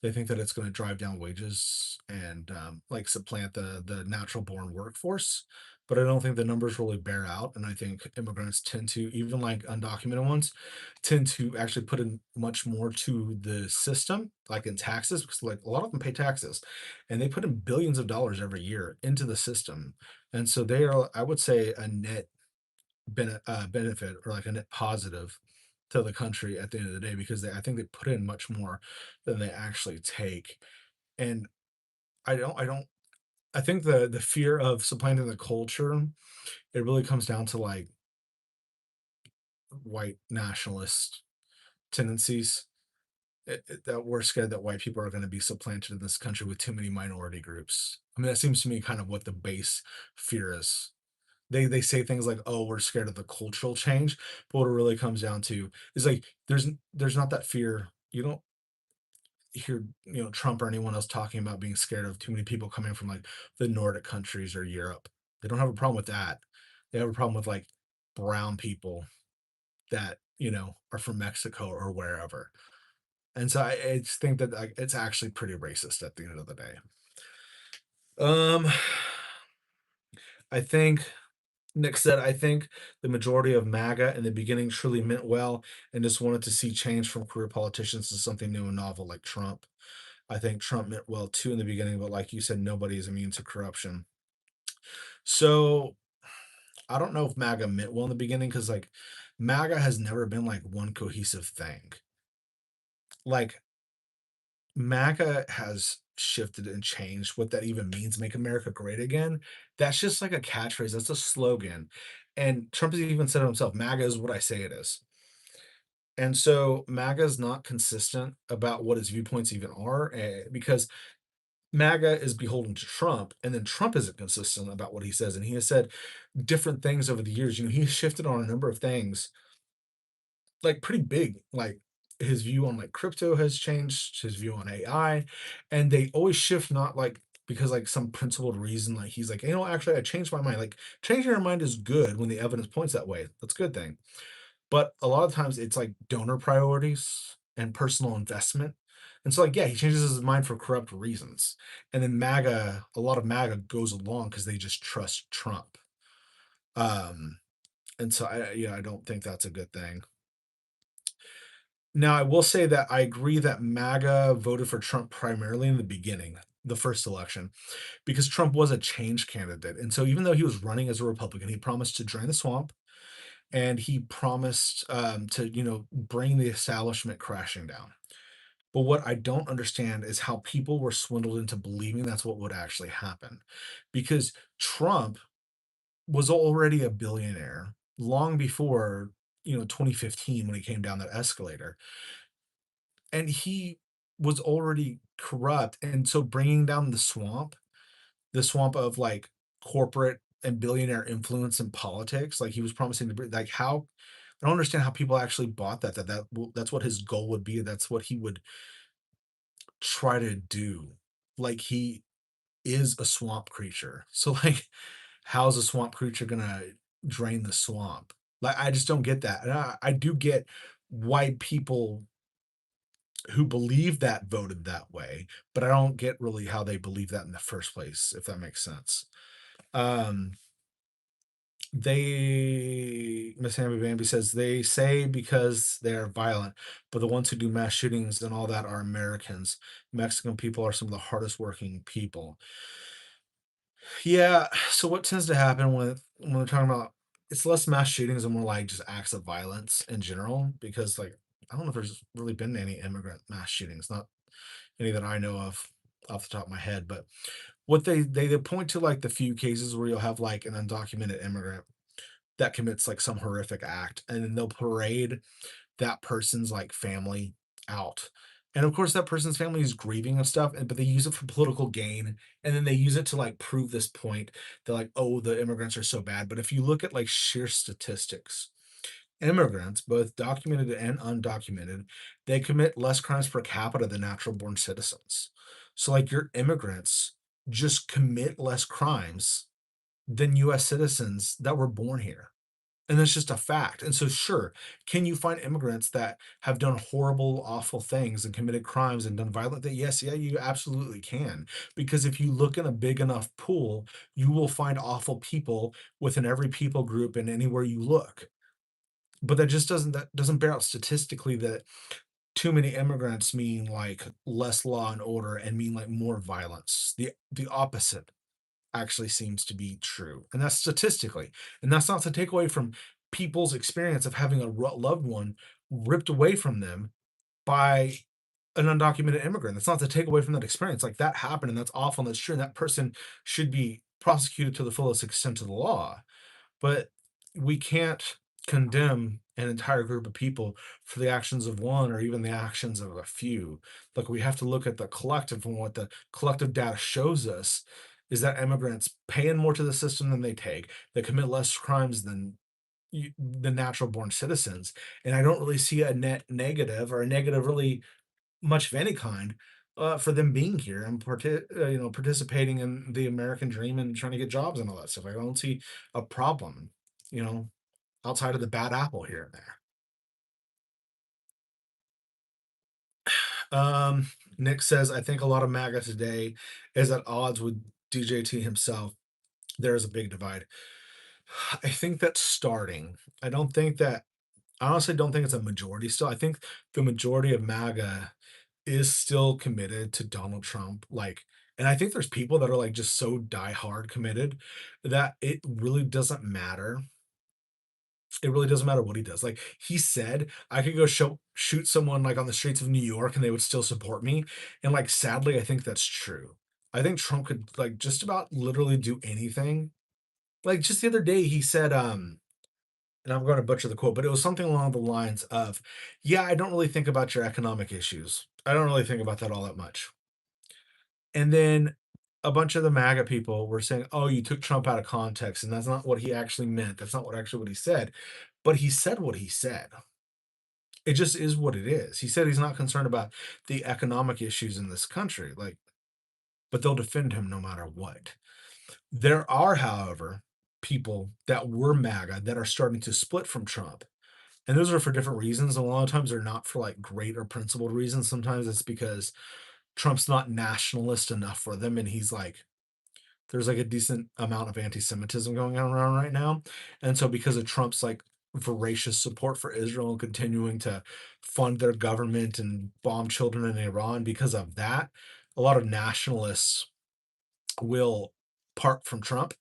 They think that it's going to drive down wages and like supplant the natural born workforce. But I don't think the numbers really bear out. And I think immigrants tend to, even like undocumented ones, tend to actually put in much more to the system, like in taxes, because like a lot of them pay taxes and they put in billions of dollars every year into the system. And so they are, I would say, a net benefit or like a net positive to the country at the end of the day because I think they put in much more than they actually take. And I don't I think the fear of supplanting the culture, it really comes down to like white nationalist tendencies. That we're scared that white people are going to be supplanted in this country with too many minority groups. I mean, that seems to me kind of what the base fear is. They say things like, "Oh, we're scared of the cultural change," but what it really comes down to is like there's not that fear. You don't hear, Trump or anyone else talking about being scared of too many people coming from like the Nordic countries or Europe. They don't have a problem with that. They have a problem with like brown people that, are from Mexico or wherever. And so I just think that like it's actually pretty racist at the end of the day. Um I think Nick said, I think the majority of MAGA in the beginning truly meant well and just wanted to see change from career politicians to something new and novel like Trump. I think Trump meant well too in the beginning, but like you said, nobody is immune to corruption. So I don't know if MAGA meant well in the beginning because like MAGA has never been like one cohesive thing. Like MAGA has shifted and changed what that even means, make America great again. That's just like a catchphrase. That's a slogan. And Trump has even said it himself, MAGA is what I say it is. And so MAGA is not consistent about what his viewpoints even are, because MAGA is beholden to Trump, and then Trump isn't consistent about what he says. And he has said different things over the years. He's shifted on a number of things, like pretty big. Like his view on like crypto has changed, his view on AI, and they always shift not like because like some principled reason. Like he's like, actually, I changed my mind. Like changing your mind is good when the evidence points that way. That's a good thing. But a lot of times it's like donor priorities and personal investment. And so, like, yeah, he changes his mind for corrupt reasons. And then MAGA, a lot of MAGA goes along because they just trust Trump. Um, and so I don't think that's a good thing. Now, I will say that I agree that MAGA voted for Trump primarily in the beginning, the first election, because Trump was a change candidate. And so even though he was running as a Republican, he promised to drain the swamp and he promised to bring the establishment crashing down. But what I don't understand is how people were swindled into believing that's what would actually happen, because Trump was already a billionaire long before 2015 when he came down that escalator, and he was already corrupt, and so bringing down the swamp of like corporate and billionaire influence in politics. Like he was promising to bring, like how I don't understand how people actually bought that's what his goal would be. That's what he would try to do. Like he is a swamp creature. So like, how's a swamp creature gonna drain the swamp? Like I just don't get that. And I do get why people who believe that voted that way, but I don't get really how they believe that in the first place, if that makes sense. Um, Miss Hamby Bambi says they say because they are violent, but the ones who do mass shootings and all that are Americans. Mexican people are some of the hardest working people. Yeah. So what tends to happen when we're talking about it's less mass shootings and more like just acts of violence in general, because like I don't know if there's really been any immigrant mass shootings, not any that I know of off the top of my head, but what they point to like the few cases where you'll have like an undocumented immigrant that commits like some horrific act and then they'll parade that person's like family out. And of course that person's family is grieving and stuff, but they use it for political gain, and then they use it to like prove this point. They're like, oh, the immigrants are so bad. But if you look at like sheer statistics, immigrants, both documented and undocumented, they commit less crimes per capita than natural born citizens. So like your immigrants just commit less crimes than US citizens that were born here. And that's just a fact. And so, sure, can you find immigrants that have done horrible, awful things and committed crimes and done violent things? Yes, yeah, you absolutely can. Because if you look in a big enough pool, you will find awful people within every people group and anywhere you look. But that doesn't bear out statistically that too many immigrants mean like less law and order and mean like more violence. The opposite actually seems to be true, and that's statistically. And that's not to take away from people's experience of having a loved one ripped away from them by an undocumented immigrant. That's not to take away from that experience. Like that happened, and that's awful, and that's true. And that person should be prosecuted to the fullest extent of the law. But we can't condemn an entire group of people for the actions of one or even the actions of a few. Like we have to look at the collective, and what the collective data shows us is that immigrants pay in more to the system than they take. They commit less crimes than the natural born citizens. And I don't really see a net negative or a negative really much of any kind for them being here and participating in the American dream and trying to get jobs and all that stuff. I don't see a problem, you know, outside of the bad apple here and there. Nick says, I think a lot of MAGA today is at odds with DJT himself. There's a big divide. I think that's starting. I honestly don't think it's a majority still. I think the majority of MAGA is still committed to Donald Trump. Like, and I think there's people that are like just so diehard committed that it really doesn't matter. It really doesn't matter what he does. Like he said, I could go shoot someone like on the streets of New York and they would still support me. And like sadly, I think that's true. I think Trump could like just about literally do anything. Like just the other day, he said, and I'm going to butcher the quote, but it was something along the lines of, "Yeah, I don't really think about your economic issues. I don't really think about that all that much." And then a bunch of the MAGA people were saying, "Oh, you took Trump out of context, and that's not what he actually meant. That's not what he said." But he said what he said. It just is what it is. He said he's not concerned about the economic issues in this country, like, but they'll defend him no matter what. There are, however, people that were MAGA that are starting to split from Trump. And those are for different reasons. A lot of times they're not for like great or principled reasons. Sometimes it's because Trump's not nationalist enough for them. And he's like, there's like a decent amount of anti-Semitism going on around right now. And so because of Trump's like voracious support for Israel and continuing to fund their government and bomb children in Iran, because of that, a lot of nationalists will part from Trump,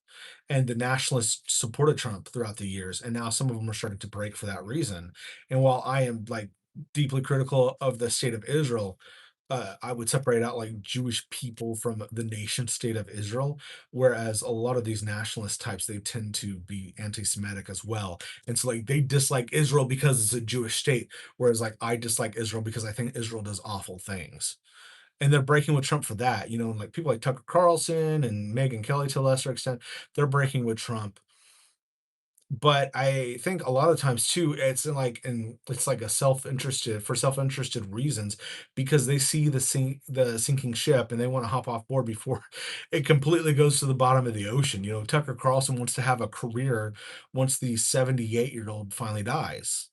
and the nationalists supported Trump throughout the years, and now some of them are starting to break for that reason. And while I am like deeply critical of the state of Israel, I would separate out like Jewish people from the nation state of Israel, whereas a lot of these nationalist types they tend to be anti-Semitic as well, and so like they dislike Israel because it's a Jewish state, whereas like I dislike Israel because I think Israel does awful things, and they're breaking with Trump for that. You know, like people like Tucker Carlson and Megyn Kelly to a lesser extent, they're breaking with Trump. But I think a lot of times too, it's like a self-interested for self-interested reasons because they see the sinking ship and they want to hop off board before it completely goes to the bottom of the ocean. You know, Tucker Carlson wants to have a career once the 78-year-old finally dies,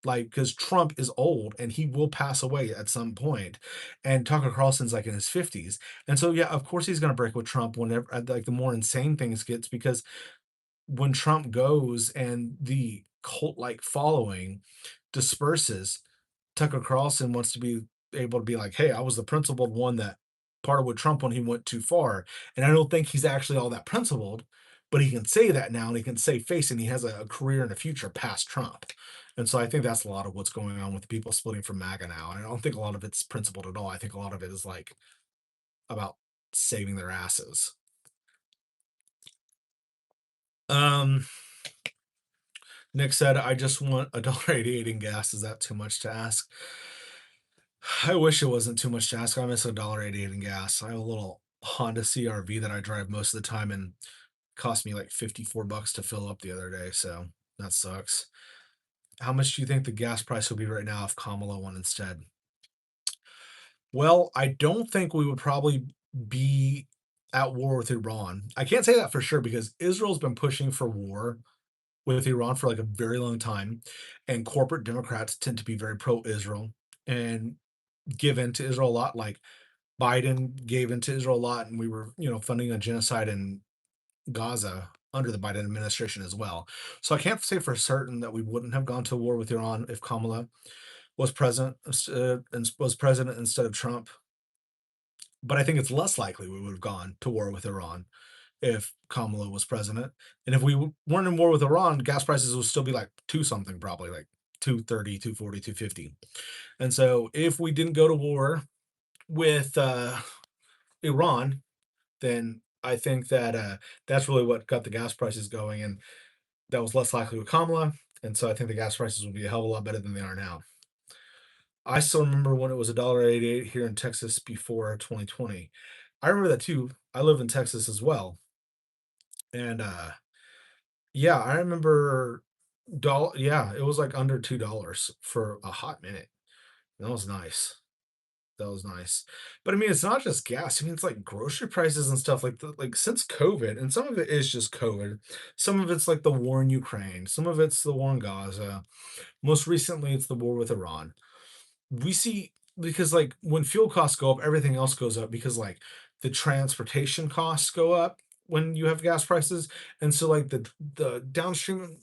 like because Trump is old and he will pass away at some point, and Tucker Carlson's like in his 50s, and so yeah, of course he's going to break with Trump whenever like the more insane things gets because when Trump goes and the cult like following disperses, Tucker Carlson wants to be able to be like, "Hey, I was the principled one that parted with Trump when he went too far." And I don't think he's actually all that principled, but he can say that now and he can save face and he has a career and a future past Trump. And so I think that's a lot of what's going on with the people splitting from MAGA now. And I don't think a lot of it's principled at all. I think a lot of it is like about saving their asses. Um, Nick said, I just want a dollar 88 in gas. Is that too much to ask? I wish it wasn't too much to ask. I miss a dollar 88 in gas. I have a little Honda CRV that I drive most of the time and cost me like 54 bucks to fill up the other day. So that sucks. How much do you think the gas price would be right now if Kamala won instead? Well, I don't think we would probably be at war with Iran. I can't say that for sure because Israel's been pushing for war with Iran for like a very long time, and corporate Democrats tend to be very pro-Israel and give in to Israel a lot. Like Biden gave in to Israel a lot, and we were, you know, funding a genocide in Gaza under the Biden administration as well. So I can't say for certain that we wouldn't have gone to war with Iran if Kamala was president instead of Trump. But I think it's less likely we would have gone to war with Iran if Kamala was president. And if we weren't in war with Iran, gas prices would still be like two something, probably like 230, 240, 250. And so if we didn't go to war with Iran, then I think that that's really what got the gas prices going. And that was less likely with Kamala. And so I think the gas prices would be a hell of a lot better than they are now. I still remember when it was $1.88 here in Texas before 2020. I remember that too. I live in Texas as well. And yeah, I remember yeah, it was like under $2 for a hot minute. That was nice. That was nice. But I mean, it's not just gas. I mean, it's like grocery prices and stuff like since COVID, and some of it is just COVID. Some of it's like the war in Ukraine. Some of it's the war in Gaza. Most recently, it's the war with Iran. We see because like when fuel costs go up, everything else goes up because like the transportation costs go up when you have gas prices. And so like the downstream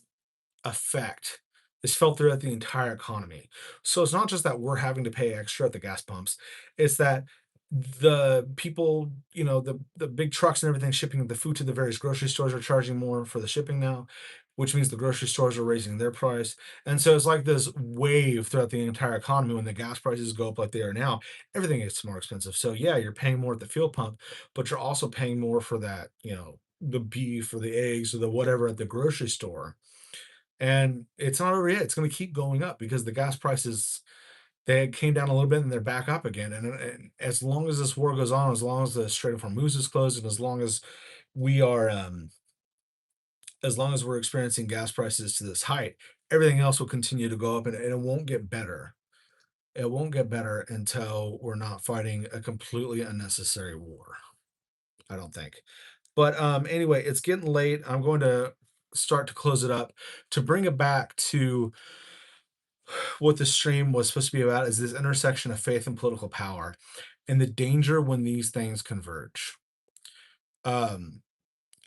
effect is felt throughout the entire economy. So it's not just that we're having to pay extra at the gas pumps, it's that the people, you know, the big trucks and everything shipping the food to the various grocery stores are charging more for the shipping now, which means the grocery stores are raising their price. And so it's like this wave throughout the entire economy when the gas prices go up like they are now, everything gets more expensive. So yeah, you're paying more at the fuel pump, but you're also paying more for that, you know, the beef or the eggs or the whatever at the grocery store. And it's not over yet. It's going to keep going up because the gas prices, they came down a little bit and they're back up again. And as long as this war goes on, as long as the Strait of Hormuz is closed, and we are, as long as we're experiencing gas prices to this height, everything else will continue to go up, and it won't get better. It won't get better until we're not fighting a completely unnecessary war. I don't think. But anyway, it's getting late. I'm going to start to close it up. To bring it back to what the stream was supposed to be about, is this intersection of faith and political power and the danger when these things converge. Um,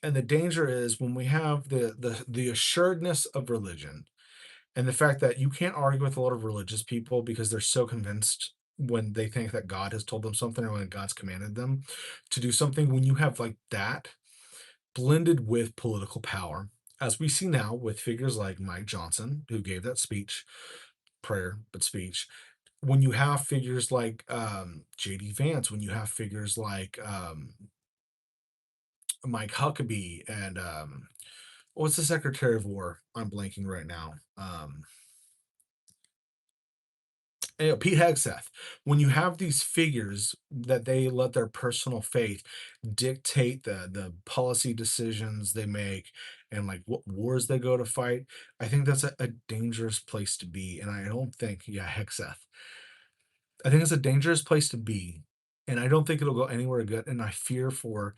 and the danger is when we have the assuredness of religion and the fact that you can't argue with a lot of religious people because they're so convinced when they think that God has told them something or when God's commanded them to do something. When you have like that blended with political power, as we see now with figures like Mike Johnson, who gave that speech, prayer, but speech, when you have figures like JD Vance, when you have figures like Mike Huckabee and what's the Secretary of War? I'm blanking right now. Pete Hegseth. When you have these figures that they let their personal faith dictate the policy decisions they make and like what wars they go to fight, I think that's a dangerous place to be. And I don't think, yeah, Hegseth. I think it's a dangerous place to be. And I don't think it'll go anywhere good. And I fear for,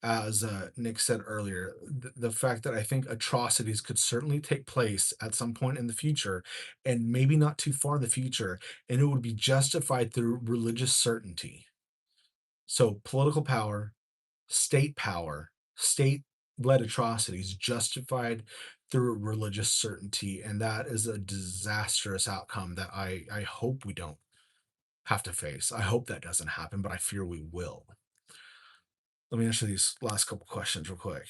as Nick said earlier, the fact that I think atrocities could certainly take place at some point in the future, and maybe not too far in the future, and it would be justified through religious certainty. So, political power, state led atrocities justified through religious certainty. And that is a disastrous outcome that I hope we don't have to face. I hope that doesn't happen, but I fear we will. Let me answer these last couple questions real quick.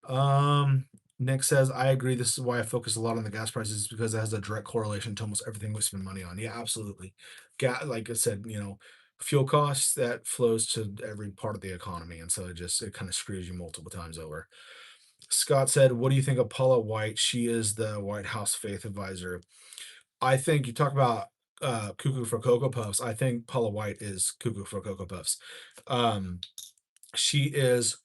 Um, Nick says, I agree. This is why I focus a lot on the gas prices because it has a direct correlation to almost everything we spend money on. Yeah, absolutely. Like I said, fuel costs that flows to every part of the economy. And so it kind of screws you multiple times over. Scott said, what do you think of Paula White? She is the White House faith advisor. I think you talk about cuckoo for Cocoa Puffs. I think Paula White is cuckoo for Cocoa Puffs. Um, she is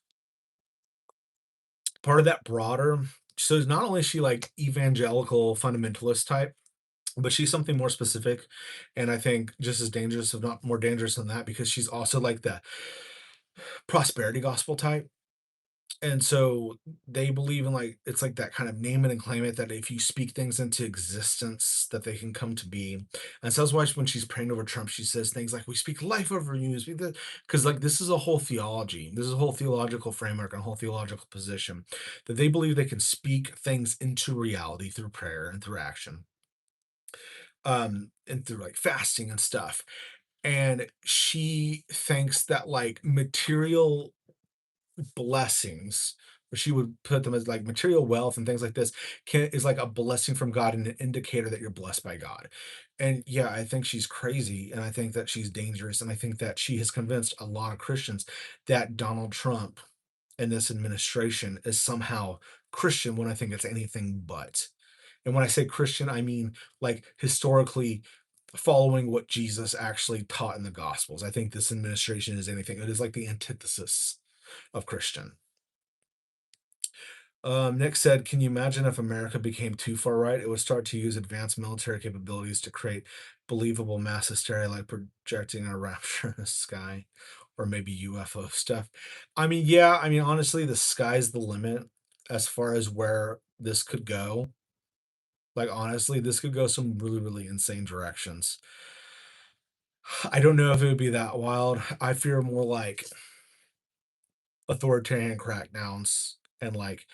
part of that broader, so not only is she like evangelical fundamentalist type, but she's something more specific, and I think just as dangerous, if not more dangerous than that, because she's also like the prosperity gospel type. And so they believe in like it's like that kind of name it and claim it, that if you speak things into existence that they can come to be. And so that's why when she's praying over Trump, she says things like we speak life over you, because like this is a whole theology, this is a whole theological framework and a whole theological position that they believe they can speak things into reality through prayer and through action, and through like fasting and stuff. And she thinks that like material blessings, or she would put them as like material wealth and things like this, is like a blessing from God and an indicator that you're blessed by God. And yeah, I think she's crazy, and I think that she's dangerous, and I think that she has convinced a lot of Christians that Donald Trump and this administration is somehow Christian, when I think it's anything but. And when I say Christian, I mean like historically following what Jesus actually taught in the Gospels. I think this administration is anything. It is like the antithesis of Christian. Nick said, can you imagine if America became too far right? It would start to use advanced military capabilities to create believable mass hysteria, like projecting a rapture in the sky or maybe UFO stuff. I mean, yeah, I mean, honestly, the sky's the limit as far as where this could go. Like, honestly, this could go some really, really insane directions. I don't know if it would be that wild. I fear more like authoritarian crackdowns and like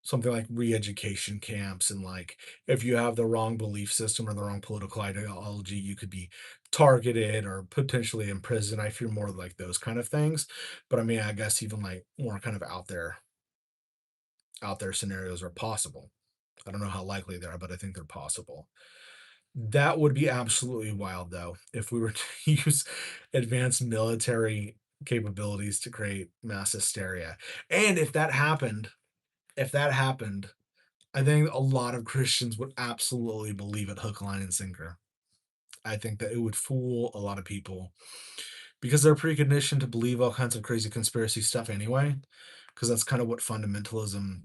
something like re-education camps, and like if you have the wrong belief system or the wrong political ideology, you could be targeted or potentially imprisoned. I fear more like those kind of things. But I mean, I guess even like more kind of out there scenarios are possible. I don't know how likely they are, but I think they're possible. That would be absolutely wild though if we were to use advanced military capabilities to create mass hysteria. And if that happened, I think a lot of Christians would absolutely believe it hook, line, and sinker. I think that it would fool a lot of people because they're preconditioned to believe all kinds of crazy conspiracy stuff anyway, because that's kind of what fundamentalism,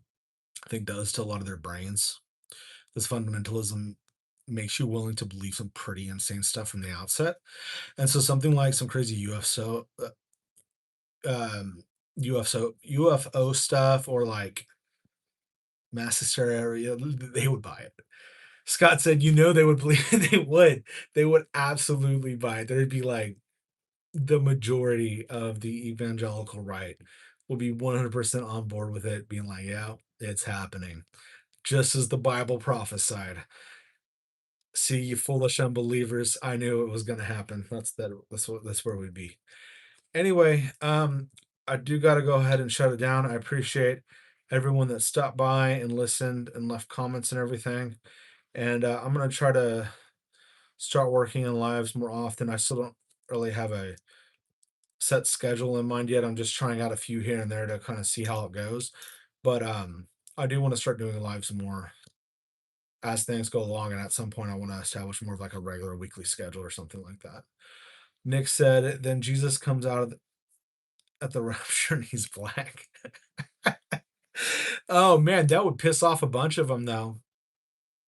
I think, does to a lot of their brains. This fundamentalism makes you willing to believe some pretty insane stuff from the outset. And so something like some crazy UFO stuff or like mass hysteria, they would buy it. Scott said, they would believe they would absolutely buy it. There'd be like the majority of the evangelical right will be 100% on board with it, being like, yeah, it's happening. Just as the Bible prophesied. See, you foolish unbelievers. I knew it was gonna happen. That's where we'd be. Anyway, I do gotta go ahead and shut it down. I appreciate everyone that stopped by and listened and left comments and everything. And I'm gonna try to start working in lives more often. I still don't really have a set schedule in mind yet. I'm just trying out a few here and there to kind of see how it goes. But I do want to start doing lives more as things go along, and at some point I want to establish more of like a regular weekly schedule or something like that. Nick said, then Jesus comes out at the rapture and he's black. Oh man, that would piss off a bunch of them though.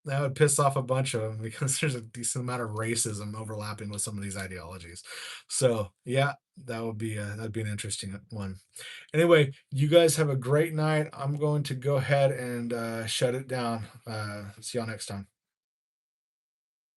That would piss off a bunch of them because there's a decent amount of racism overlapping with some of these ideologies. So yeah, that'd be an interesting one. Anyway, you guys have a great night. I'm going to go ahead and shut it down. See y'all next time.